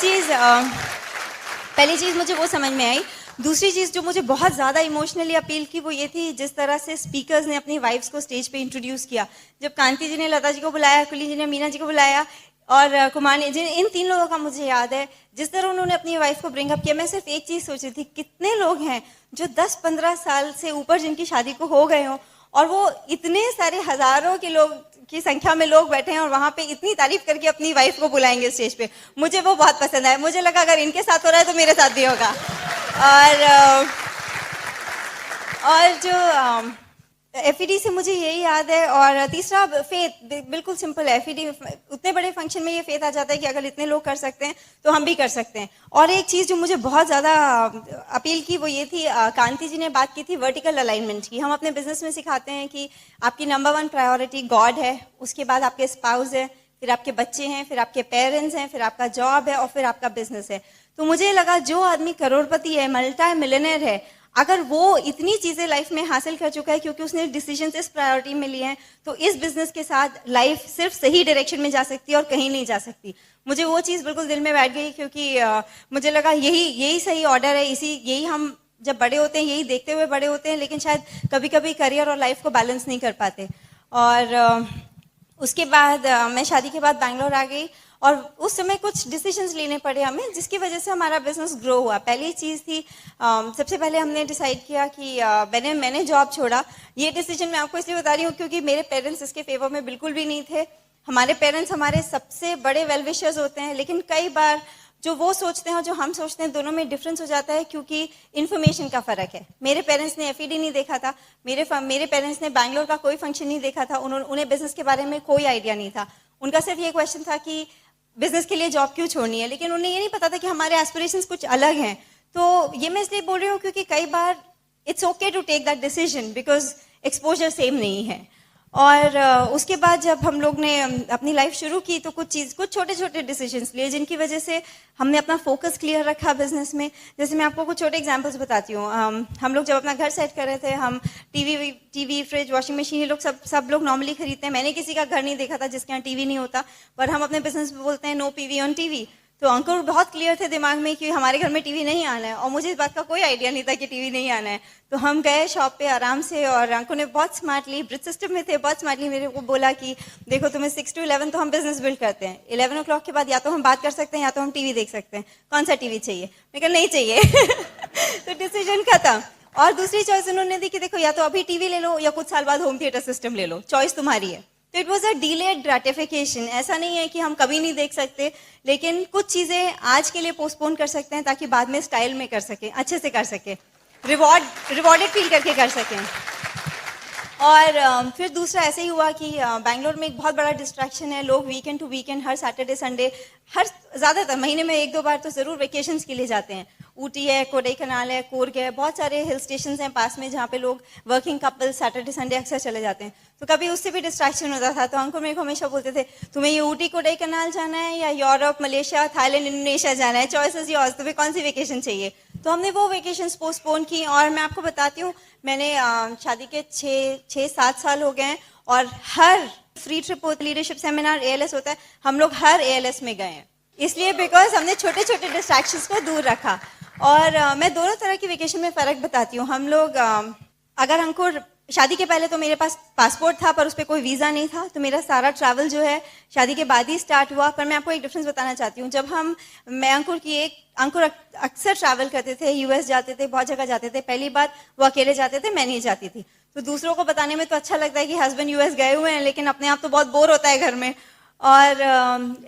चीज़ मुझे वो समझ में आई। दूसरी चीज जो मुझे बहुत ज्यादा इमोशनली अपील की, वो ये थी जिस तरह से स्पीकर्स ने अपनी वाइफ्स को स्टेज पे इंट्रोड्यूस किया। जब कांति जी ने लता जी को बुलाया, कुली जी ने मीना जी को बुलाया, और कुमार ने, जिन इन 3 लोगों का मुझे याद है, जिस तरह उन्होंने अपनी वाइफ को ब्रिंग अप किया, मैं सिर्फ एक चीज सोच रही थी, कितने लोग हैं जो 10-15 साल से ऊपर जिनकी शादी को हो गए हों, और वो इतने सारे हजारों के लोग की संख्या में लोग बैठे हैं और वहां पे इतनी तारीफ करके अपनी वाइफ को बुलाएंगे स्टेज पे। मुझे वो बहुत पसंद आया। मुझे लगा अगर इनके साथ हो रहा है तो मेरे साथ भी होगा। और जो एफईडी से मुझे यही याद है। और तीसरा फेथ, बिल्कुल सिंपल है। एफईडी उतने बड़े फंक्शन में ये फेथ आ जाता है कि अगर इतने लोग कर सकते हैं तो हम भी कर सकते हैं। और एक चीज जो मुझे बहुत ज्यादा अपील की वो ये थी, कांति जी ने बात की थी वर्टिकल अलाइनमेंट की। हम अपने बिजनेस में सिखाते हैं कि आपकी नंबर 1 प्रायोरिटी गॉड है, उसके बाद आपके स्पाउस है, फिर आपके बच्चे हैं, फिर आपके पेरेंट्स हैं, फिर आपका जॉब है और फिर आपका बिजनेस है। तो मुझे लगा जो आदमी करोड़पति है, मल्टी मिलियनेयर है, अगर वो इतनी चीजें लाइफ में हासिल कर चुका है क्योंकि उसने डिसीजन इस प्रायोरिटी में लिए हैं, तो इस बिजनेस के साथ लाइफ सिर्फ सही डायरेक्शन में जा सकती है और कहीं नहीं जा सकती। मुझे वो चीज बिल्कुल दिल में बैठ गई, क्योंकि मुझे लगा यही सही ऑर्डर है। यही हम जब बड़े होते हैं यही देखते हुए बड़े होते हैं, लेकिन शायद कभी कभी करियर और लाइफ को बैलेंस नहीं कर पाते। और उसके बाद मैं शादी के बाद बैंगलोर आ गई और उस समय कुछ डिसीजंस लेने पड़े हमें, जिसकी वजह से हमारा बिजनेस ग्रो हुआ। पहली चीज थी, सबसे पहले हमने डिसाइड किया कि मैंने जॉब छोड़ा। ये डिसीजन मैं आपको इसलिए बता रही हूँ क्योंकि मेरे पेरेंट्स इसके फेवर में बिल्कुल भी नहीं थे। हमारे पेरेंट्स हमारे सबसे बड़े वेल विशर्स होते हैं, लेकिन कई बार जो वो सोचते हैं और जो हम सोचते हैं दोनों में डिफरेंस हो जाता है, क्योंकि इन्फॉर्मेशन का फर्क है। मेरे पेरेंट्स ने एफईडी नहीं देखा था, मेरे पेरेंट्स ने बैंगलोर का कोई फंक्शन नहीं देखा था, उन्हें बिजनेस के बारे में कोई आइडिया नहीं था। उनका सिर्फ ये क्वेश्चन था कि बिजनेस के लिए जॉब क्यों छोड़नी है, लेकिन उन्हें ये नहीं पता था कि हमारे एस्पिरेशंस कुछ अलग हैं। तो ये मैं इसलिए बोल रही हूँ क्योंकि कई बार it's okay to take that decision because exposure same नहीं है। और उसके बाद जब हम लोग ने अपनी लाइफ शुरू की तो कुछ छोटे छोटे डिसीजंस लिए, जिनकी वजह से हमने अपना फोकस क्लियर रखा बिजनेस में। जैसे मैं आपको कुछ छोटे एग्जांपल्स बताती हूँ। हम लोग जब अपना घर सेट कर रहे थे, हम टीवी फ्रिज वॉशिंग मशीन ये लोग सब लोग नॉर्मली खरीदते हैं। मैंने किसी का घर नहीं देखा था जिसके यहाँ टीवी नहीं होता, पर हम अपने बिजनेस में बोलते हैं नो पीवी ऑन टीवी। तो अंकुर बहुत क्लियर थे दिमाग में कि हमारे घर में टीवी नहीं आना है, और मुझे इस बात का कोई आइडिया नहीं था कि टीवी नहीं आना है। तो हम गए शॉप पे आराम से, और अंकुर ने बहुत स्मार्टली, ब्रिज सिस्टम में थे, बहुत स्मार्टली मेरे को बोला कि देखो तुम्हें 6 to 11 तो हम बिजनेस बिल्ड करते हैं, 11 o'clock के बाद या तो हम बात कर सकते हैं या तो हम टीवी देख सकते हैं, कौन सा टीवी चाहिए? मैं कहा नहीं चाहिए। तो डिसीजन खत्म। और दूसरी चॉइस उन्होंने दी कि देखो या तो अभी टीवी ले लो या कुछ साल बाद होम थिएटर सिस्टम ले लो, चॉइस तुम्हारी है। तो it was a delayed gratification. ऐसा नहीं है कि हम कभी नहीं देख सकते, लेकिन कुछ चीजें आज के लिए पोस्टपोन कर सकते हैं ताकि बाद में स्टाइल में कर सके, अच्छे से कर सके, रिवॉर्डेड फील करके कर सकें। और फिर दूसरा ऐसे ही हुआ कि बैंगलोर में एक बहुत बड़ा डिस्ट्रैक्शन है। लोग वीकेंड टू वीकेंड, हर सैटरडे संडे, ज़्यादातर महीने में 1-2 बार तो ज़रूर वेकेशंस के लिए जाते हैं। ऊटी है, कोडाईकनाल है, कूर्ग है, बहुत सारे हिल स्टेशन हैं पास में जहाँ पे लोग वर्किंग कपल सैटरडे संडे अक्सर चले जाते हैं। तो कभी उससे भी डिस्ट्रैक्शन होता था। तो अंकुर मेरे को हमेशा बोलते थे तुम्हें ये ऊटी कोडाईकनाल जाना है या यूरोप, मलेशिया, थाईलैंड, इंडोनेशिया जाना है, चॉइस इज योर्स, तुम्हें कौन सी वेकेशन चाहिए? तो हमने वो वेकेशंस पोस्टपोन की। और मैं आपको बताती हूँ, मैंने शादी के 6-7 साल हो गए हैं, और हर फ्री ट्रिप होता है, लीडरशिप सेमिनार, ALS होता है, हम लोग हर ALS में गए हैं, इसलिए बिकॉज हमने छोटे छोटे डिस्ट्रैक्शंस को दूर रखा। और मैं दोनों तरह की वेकेशन में फ़र्क बताती हूँ। हम लोग अगर अंकुर शादी के पहले तो मेरे पास पासपोर्ट था पर उस पर कोई वीज़ा नहीं था, तो मेरा सारा ट्रैवल जो है शादी के बाद ही स्टार्ट हुआ। पर मैं आपको एक डिफरेंस बताना चाहती हूँ। जब मैं अंकुर अक्सर ट्रैवल करते थे, US जाते थे, बहुत जगह जाते थे। पहली बार वो अकेले जाते थे, मैं नहीं जाती थी। तो दूसरों को बताने में तो अच्छा लगता है कि हस्बैंड US गए हुए हैं, लेकिन अपने आप तो बहुत बोर होता है घर में। और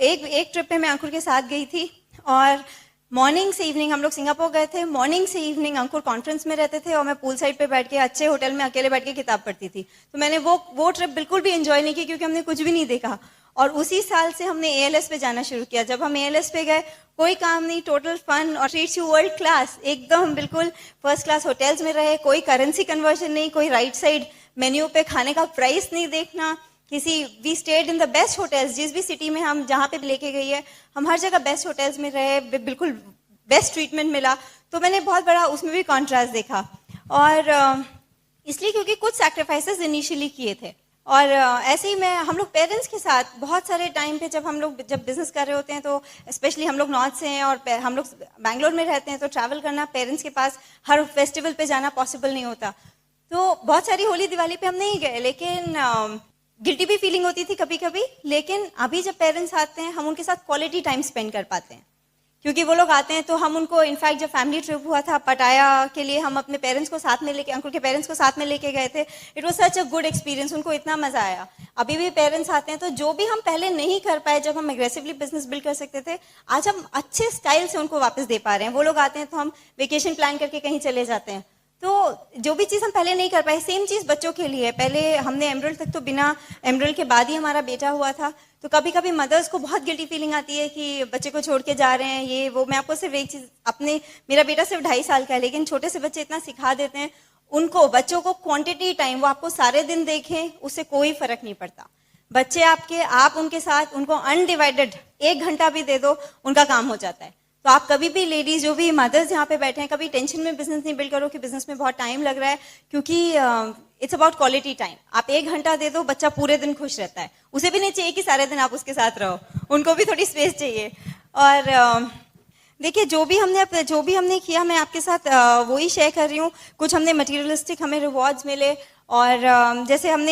एक ट्रिप पे मैं अंकुर के साथ गई थी, और मॉर्निंग से इवनिंग, हम लोग सिंगापुर गए थे, मॉर्निंग से इवनिंग अंकुर कॉन्फ्रेंस में रहते थे और मैं पूल साइड पे बैठ के अच्छे होटल में अकेले बैठ के किताब पढ़ती थी। तो मैंने वो ट्रिप बिल्कुल भी एंजॉय नहीं की, क्योंकि हमने कुछ भी नहीं देखा। और उसी साल से हमने ALS पे जाना शुरू किया। जब हम ALS पे गए, कोई काम नहीं, टोटल फन, और ट्रीट्स यू वर्ल्ड क्लास, एकदम बिल्कुल फर्स्ट क्लास होटल्स में रहे, कोई करेंसी कन्वर्जन नहीं, कोई राइट साइड मेन्यू पे खाने का प्राइस नहीं देखना, we stayed in the best hotels. जिस भी सिटी में हम जहाँ पे लेके गई है, हम हर जगह बेस्ट होटल्स में रहे, बिल्कुल बेस्ट ट्रीटमेंट मिला। तो मैंने बहुत बड़ा उसमें भी कॉन्ट्रास्ट देखा। और इसलिए क्योंकि कुछ सैक्रिफाइसेस इनिशियली किए थे। और ऐसे ही हम लोग पेरेंट्स के साथ बहुत सारे टाइम पे जब बिजनेस कर रहे होते हैं, तो स्पेशली हम लोग नॉर्थ से हैं और हम लोग बैंगलोर में रहते हैं, तो ट्रैवल करना, पेरेंट्स के पास हर फेस्टिवल पे जाना पॉसिबल नहीं होता। तो बहुत सारी होली दिवाली पे हम नहीं गए, लेकिन गिल्टी भी फीलिंग होती थी कभी कभी, लेकिन अभी जब पेरेंट्स आते हैं हम उनके साथ क्वालिटी टाइम स्पेंड कर पाते हैं, क्योंकि वो लोग आते हैं तो हम उनको, इनफैक्ट जब फैमिली ट्रिप हुआ था पटाया के लिए, हम अपने पेरेंट्स को साथ में लेके, अंकुर के पेरेंट्स को साथ में लेके गए थे। It was such a good experience, उनको इतना मजा आया। अभी भी पेरेंट्स आते हैं तो जो भी हम पहले नहीं कर पाए जब हम एग्रेसिवली बिजनेस बिल्ड कर सकते थे, आज हम अच्छे स्टाइल से उनको वापस दे पा रहे हैं। वो लोग आते हैं तो हम वेकेशन प्लान करके कहीं चले जाते हैं, तो जो भी चीज़ हम पहले नहीं कर पाए, सेम चीज़ बच्चों के लिए। पहले हमने एमरल्ड तक तो बिना, एमरल्ड के बाद ही हमारा बेटा हुआ था, तो कभी कभी मदर्स को बहुत गिल्टी फीलिंग आती है कि बच्चे को छोड़ के जा रहे हैं, ये वो। मैं आपको सिर्फ एक चीज़, अपने, मेरा बेटा सिर्फ 2.5 साल का है, लेकिन छोटे से बच्चे इतना सिखा देते हैं उनको, बच्चों को क्वांटिटी टाइम, वो आपको सारे दिन देखें उससे कोई फर्क नहीं पड़ता। बच्चे आपके, आप उनके साथ उनको अनडिवाइडेड 1 घंटा भी दे दो, उनका काम हो जाता है। तो आप कभी भी लेडीज, जो भी मदर्स यहाँ पे बैठे हैं, कभी टेंशन में बिजनेस नहीं बिल्ड करो कि बिजनेस में बहुत टाइम लग रहा है, क्योंकि इट्स अबाउट क्वालिटी टाइम। आप 1 घंटा दे दो, बच्चा पूरे दिन खुश रहता है। उसे भी नहीं चाहिए कि सारे दिन आप उसके साथ रहो, उनको भी थोड़ी स्पेस चाहिए। और देखिए, जो भी हमने किया, मैं आपके साथ वही शेयर कर रही हूँ। कुछ हमने मटेरियलिस्टिक, हमें रिवॉर्ड्स मिले, और जैसे हम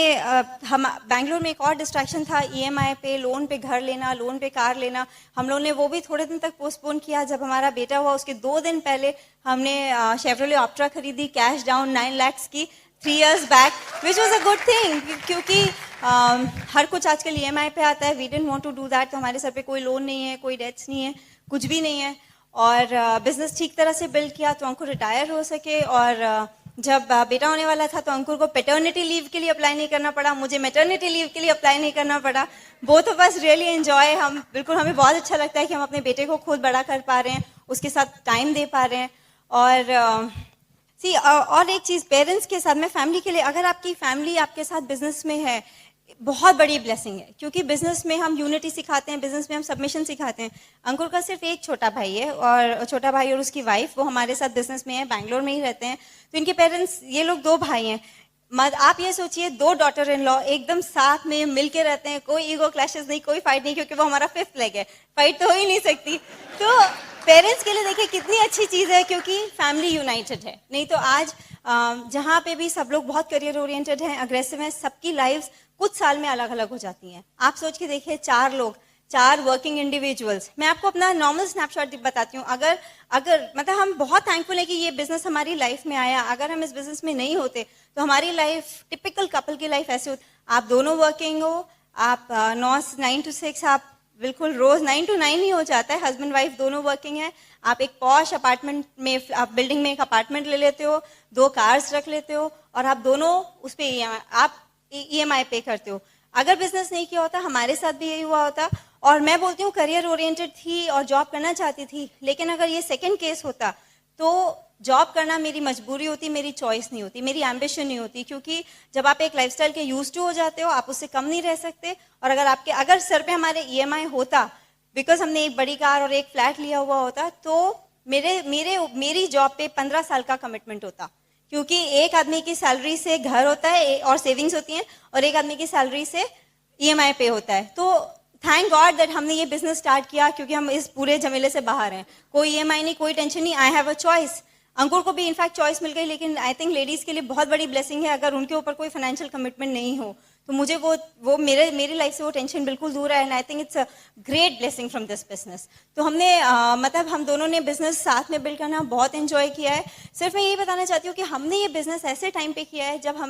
बैंगलोर में एक और डिस्ट्रैक्शन था, ईएमआई पे, लोन पे घर लेना, लोन पे कार लेना। हम लोगों ने वो भी थोड़े दिन तक पोस्टपोन किया। जब हमारा बेटा हुआ उसके 2 दिन पहले हमने शेवरोलेट ऑप्ट्रा खरीदी, कैश डाउन 9 lakhs की, 3 years back, which was a good thing, क्योंकि हर कुछ आजकल ईएमआई पे आता है। We didn't want to do that. तो हमारे सर पे कोई लोन नहीं है, कोई डेट्स नहीं है, कुछ भी नहीं है। और बिजनेस ठीक तरह से बिल्ड किया तो अंकुर रिटायर हो सके। और जब बेटा होने वाला था तो अंकुर को पैटर्निटी लीव के लिए अप्लाई नहीं करना पड़ा, मुझे मैटर्निटी लीव के लिए अप्लाई नहीं करना पड़ा। Both of us really enjoy, हमें बहुत अच्छा लगता है कि हम अपने बेटे को खुद बड़ा कर पा रहे हैं, उसके साथ टाइम दे पा रहे हैं। और और एक चीज, पेरेंट्स के साथ, मैं फैमिली के लिए, अगर आपकी फैमिली आपके साथ बिजनेस में है, बहुत बड़ी ब्लेसिंग है, क्योंकि बिजनेस में हम यूनिटी सिखाते हैं, बिजनेस में हम सबमिशन सिखाते हैं। अंकुर का सिर्फ एक छोटा भाई है, और छोटा भाई और उसकी वाइफ, वो हमारे साथ बिजनेस में है, बैंगलोर में ही रहते हैं। तो इनके पेरेंट्स, ये लोग 2 भाई हैं। आप ये सोचिए, 2 डॉटर इन लॉ एकदम साथ में मिलके रहते हैं, कोई ईगो क्लैशेस नहीं, कोई फाइट नहीं, क्योंकि वो हमारा 5th लेग है, फाइट तो हो ही नहीं सकती। तो पेरेंट्स के लिए देखिए कितनी अच्छी चीज है, क्योंकि फैमिली यूनाइटेड है। नहीं तो आज जहाँ पे भी सब लोग बहुत करियर ओरिएंटेड हैं, अग्रेसिव हैं, सबकी लाइफ्स कुछ साल में अलग अलग हो जाती हैं। आप सोच के देखिए, 4 लोग, 4 वर्किंग इंडिविजुअल्स। मैं आपको अपना नॉर्मल स्नैपशॉट बताती हूँ। अगर मतलब हम बहुत थैंकफुल है कि ये बिजनेस हमारी लाइफ में आया। अगर हम इस बिजनेस में नहीं होते तो हमारी लाइफ, टिपिकल कपल की लाइफ ऐसे होती। आप दोनों वर्किंग हो, आप 9 to 6, आप बिल्कुल रोज 9 to 9 ही हो जाता है, हस्बैंड वाइफ दोनों वर्किंग है। आप एक पॉश अपार्टमेंट में, आप बिल्डिंग में एक अपार्टमेंट ले लेते हो, 2 कार्स रख लेते हो, और आप दोनों उस पर आप ईएमआई पे करते हो। अगर बिजनेस नहीं किया होता, हमारे साथ भी यही हुआ होता। और मैं बोलती हूँ, करियर ओरिएंटेड थी और जॉब करना चाहती थी, लेकिन अगर ये सेकंड केस होता तो जॉब करना मेरी मजबूरी होती, मेरी चॉइस नहीं होती, मेरी एम्बिशन नहीं होती। क्योंकि जब आप एक लाइफस्टाइल के यूज्ड टू हो जाते हो, आप उससे कम नहीं रह सकते। और अगर सर पे हमारे ईएमआई होता, बिकॉज हमने एक बड़ी कार और एक फ्लैट लिया हुआ होता, तो मेरी जॉब पे 15 साल का कमिटमेंट होता। क्योंकि एक आदमी की सैलरी से घर होता है और सेविंग्स होती हैं, और एक आदमी की सैलरी से ईएमआई पे होता है। तो थैंक गॉड दैट हमने ये बिजनेस स्टार्ट किया, क्योंकि हम इस पूरे झमेले से बाहर हैं। कोई ईएमआई नहीं, कोई टेंशन नहीं, आई हैव अ चॉइस। अंकुर को भी इनफैक्ट चॉइस मिल गई, लेकिन आई थिंक लेडीज के लिए बहुत बड़ी ब्लेसिंग है अगर उनके ऊपर कोई फाइनेंशियल कमिटमेंट नहीं हो। तो मुझे वो मेरी लाइफ से वो टेंशन बिल्कुल दूर है, and I think it's a great blessing from this business. तो हमने मतलब हम दोनों ने बिजनेस साथ में बिल्ड करना बहुत एंजॉय किया है। सिर्फ मैं यही बताना चाहती हूँ कि हमने ये बिजनेस ऐसे टाइम पे किया है जब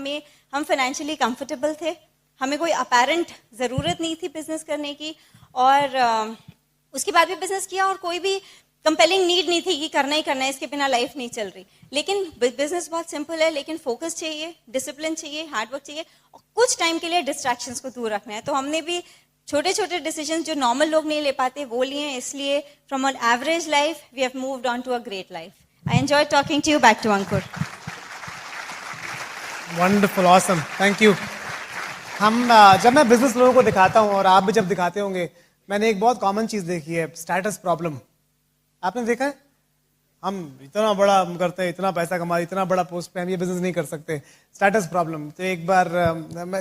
हम फाइनेंशियली कंफर्टेबल थे, हमें कोई अपेरेंट जरूरत नहीं थी बिजनेस करने की, और उसके बाद भी बिजनेस किया, और कोई भी कंपेलिंग नीड नहीं थी कि करना ही करना है, इसके बिना लाइफ नहीं चल रही। लेकिन बिजनेस बहुत सिंपल है, लेकिन फोकस चाहिए, डिसिप्लिन चाहिए, हार्डवर्क चाहिए, और कुछ टाइम के लिए डिस्ट्रैक्शंस को दूर रखना है। तो हमने भी छोटे छोटे डिसीजन जो नॉर्मल लोग नहीं ले पाते वो लिए हैं, इसलिए from an average life we have moved on to a great life. I enjoy talking to you. Back to Ankur. Wonderful, awesome, thank you. जब मैं बिजनेस लोगों को दिखाता हूँ, और आप भी जब दिखाते होंगे, मैंने एक बहुत कॉमन चीज देखी है, स्टेटस प्रॉब्लम। आपने देखा है, हम इतना बड़ा हम करते हैं, इतना पैसा कमाते, इतना बड़ा पोस्ट पे, हम ये बिजनेस नहीं कर सकते, स्टेटस प्रॉब्लम। तो एक बार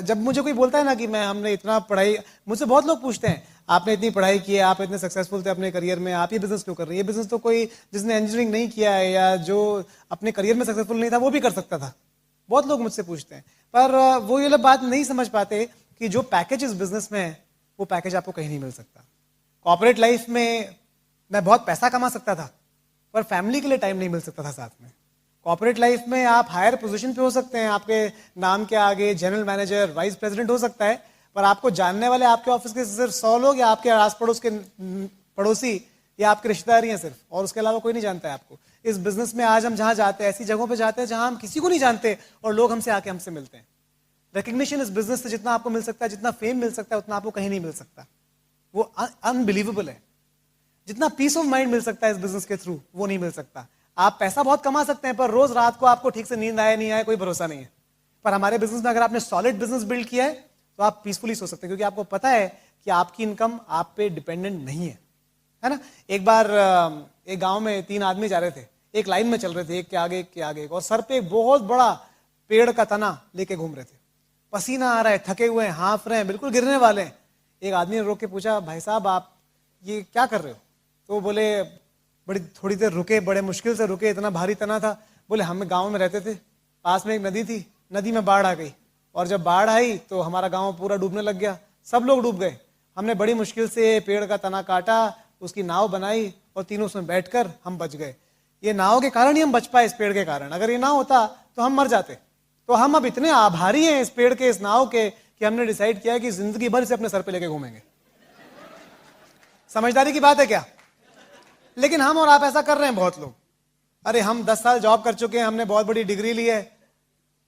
जब मुझे कोई बोलता है ना कि हमने इतना पढ़ाई, मुझसे बहुत लोग पूछते हैं, आपने इतनी पढ़ाई की है, आप इतने सक्सेसफुल थे अपने करियर में, आप ये बिजनेस क्यों कर रहे हैं? ये बिजनेस तो कोई जिसने इंजीनियरिंग नहीं किया है या जो अपने करियर में सक्सेसफुल नहीं था वो भी कर सकता था। बहुत लोग मुझसे पूछते हैं, पर वो ये लोग बात नहीं समझ पाते कि जो पैकेज इस बिजनेस में है वो पैकेज आपको कहीं नहीं मिल सकता। कॉर्पोरेट लाइफ में मैं बहुत पैसा कमा सकता था पर फैमिली के लिए टाइम नहीं मिल सकता था साथ में। कॉर्पोरेट लाइफ में आप हायर पोजीशन पे हो सकते हैं, आपके नाम के आगे जनरल मैनेजर, वाइस प्रेसिडेंट हो सकता है, पर आपको जानने वाले आपके ऑफिस के सिर्फ 100 लोग या आपके आस पड़ोस के पड़ोसी या आपके रिश्तेदार ही हैं सिर्फ, और उसके अलावा कोई नहीं जानता है आपको। इस बिजनेस में आज हम जहां जाते हैं ऐसी जगहों पे जाते हैं जहां हम किसी को नहीं जानते और लोग हमसे आके हमसे मिलते हैं। रिकग्निशन इस बिजनेस से जितना आपको मिल सकता है, जितना फेम मिल सकता है, उतना आपको कहीं नहीं मिल सकता। वो अनबिलीवेबल है। जितना पीस ऑफ माइंड मिल सकता है इस बिजनेस के थ्रू वो नहीं मिल सकता। आप पैसा बहुत कमा सकते हैं पर रोज रात को आपको ठीक से नींद आए नहीं आए कोई भरोसा नहीं है। पर हमारे बिजनेस में अगर आपने सॉलिड बिजनेस बिल्ड किया है तो आप पीसफुली सो सकते हैं, क्योंकि आपको पता है कि आपकी इनकम आप पे डिपेंडेंट नहीं है ना। एक बार एक गांव में 3 आदमी जा रहे थे, एक लाइन में चल रहे थे, एक के आगे एक के आगे, और सर पे एक बहुत बड़ा पेड़ का तना लेके घूम रहे थे। पसीना आ रहा है, थके हुए हैं, हाँफ रहे हैं, बिल्कुल गिरने वाले हैं। एक आदमी ने रोक के पूछा, भाई साहब आप ये क्या कर रहे हो? तो बोले, बड़ी थोड़ी देर रुके, बड़े मुश्किल से रुके, इतना भारी तना था। बोले हम गांव में रहते थे, पास में एक नदी थी, नदी में बाढ़ आ गई और जब बाढ़ आई तो हमारा गांव पूरा डूबने लग गया, सब लोग डूब गए। हमने बड़ी मुश्किल से पेड़ का तना काटा, उसकी नाव बनाई और तीनों उसमें बैठकर हम बच गए। ये नाव के कारण ही हम बच पाए, इस पेड़ के कारण। अगर ये ना होता तो हम मर जाते। तो हम अब इतने आभारी हैं इस पेड़ के, इस नाव के, कि हमने डिसाइड किया कि जिंदगी भर से अपने सर पे लेके घूमेंगे। समझदारी की बात है क्या? लेकिन हम और आप ऐसा कर रहे हैं बहुत लोग। अरे हम 10 साल जॉब कर चुके हैं, हमने बहुत बड़ी डिग्री ली है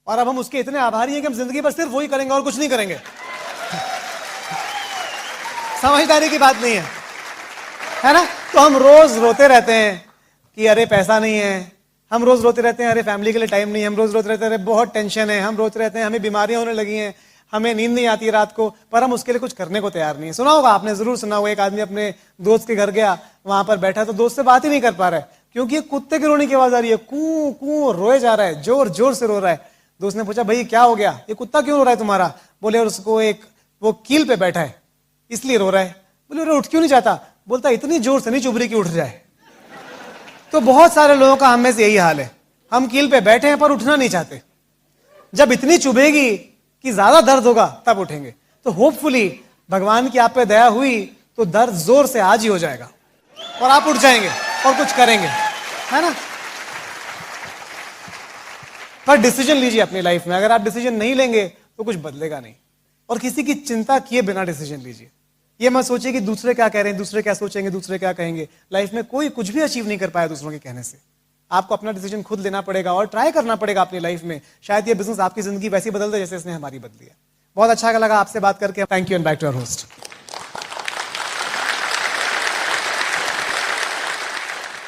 और अब हम उसके इतने आभारी हैं कि हम जिंदगी भर सिर्फ वही करेंगे और कुछ नहीं करेंगे। समझदारी की बात नहीं है ना? तो हम रोज रोते रहते हैं कि अरे पैसा नहीं है, हम रोज रोते रहते हैं अरे फैमिली के लिए टाइम नहीं है, हम रोज रोते रहते हैं अरे बहुत टेंशन है, हम रोते रहते हैं हमें बीमारियां होने लगी हैं, हमें नींद नहीं आती रात को, पर हम उसके लिए कुछ करने को तैयार नहीं है। सुना होगा आपने, जरूर सुना होगा, एक आदमी अपने दोस्त के घर गया, वहां पर बैठा तो दोस्त से बात ही नहीं कर पा रहा है क्योंकि कुत्ते की रोने की आवाज आ रही है, कू कू रोए जा रहा है, जोर जोर से रो रहा है। दोस्त ने पूछा, भाई क्या हो गया, ये कुत्ता क्यों रो रहा है तुम्हारा? बोले और उसको वो कील पे बैठा है इसलिए रो रहा है। बोले अरे उठ क्यों नहीं जाता? बोलता इतनी जोर से नहीं चुभ रही कि उठ जाए। तो बहुत सारे लोगों का हम में से यही हाल है, हम कील पे बैठे हैं पर उठना नहीं चाहते। जब इतनी चुभेगी कि ज्यादा दर्द होगा तब उठेंगे। तो होपफुली भगवान की आप पे दया हुई तो दर्द जोर से आज ही हो जाएगा और आप उठ जाएंगे और कुछ करेंगे, है ना? पर डिसीजन लीजिए अपनी लाइफ में। अगर आप डिसीजन नहीं लेंगे तो कुछ बदलेगा नहीं, और किसी की चिंता किए बिना डिसीजन लीजिए। ये मत सोचिए कि दूसरे क्या कह रहे हैं, दूसरे क्या सोचेंगे, दूसरे क्या कहेंगे। लाइफ में कोई कुछ भी अचीव नहीं कर पाया दूसरों के कहने से। आपको अपना डिसीजन खुद लेना पड़ेगा और ट्राई करना पड़ेगा अपनी लाइफ में। शायद ये बिजनेस आपकी जिंदगी वैसी बदल दे जैसे इसने हमारी बदली है। बहुत अच्छा लगा आपसे बात करके। Thank you and back to our host.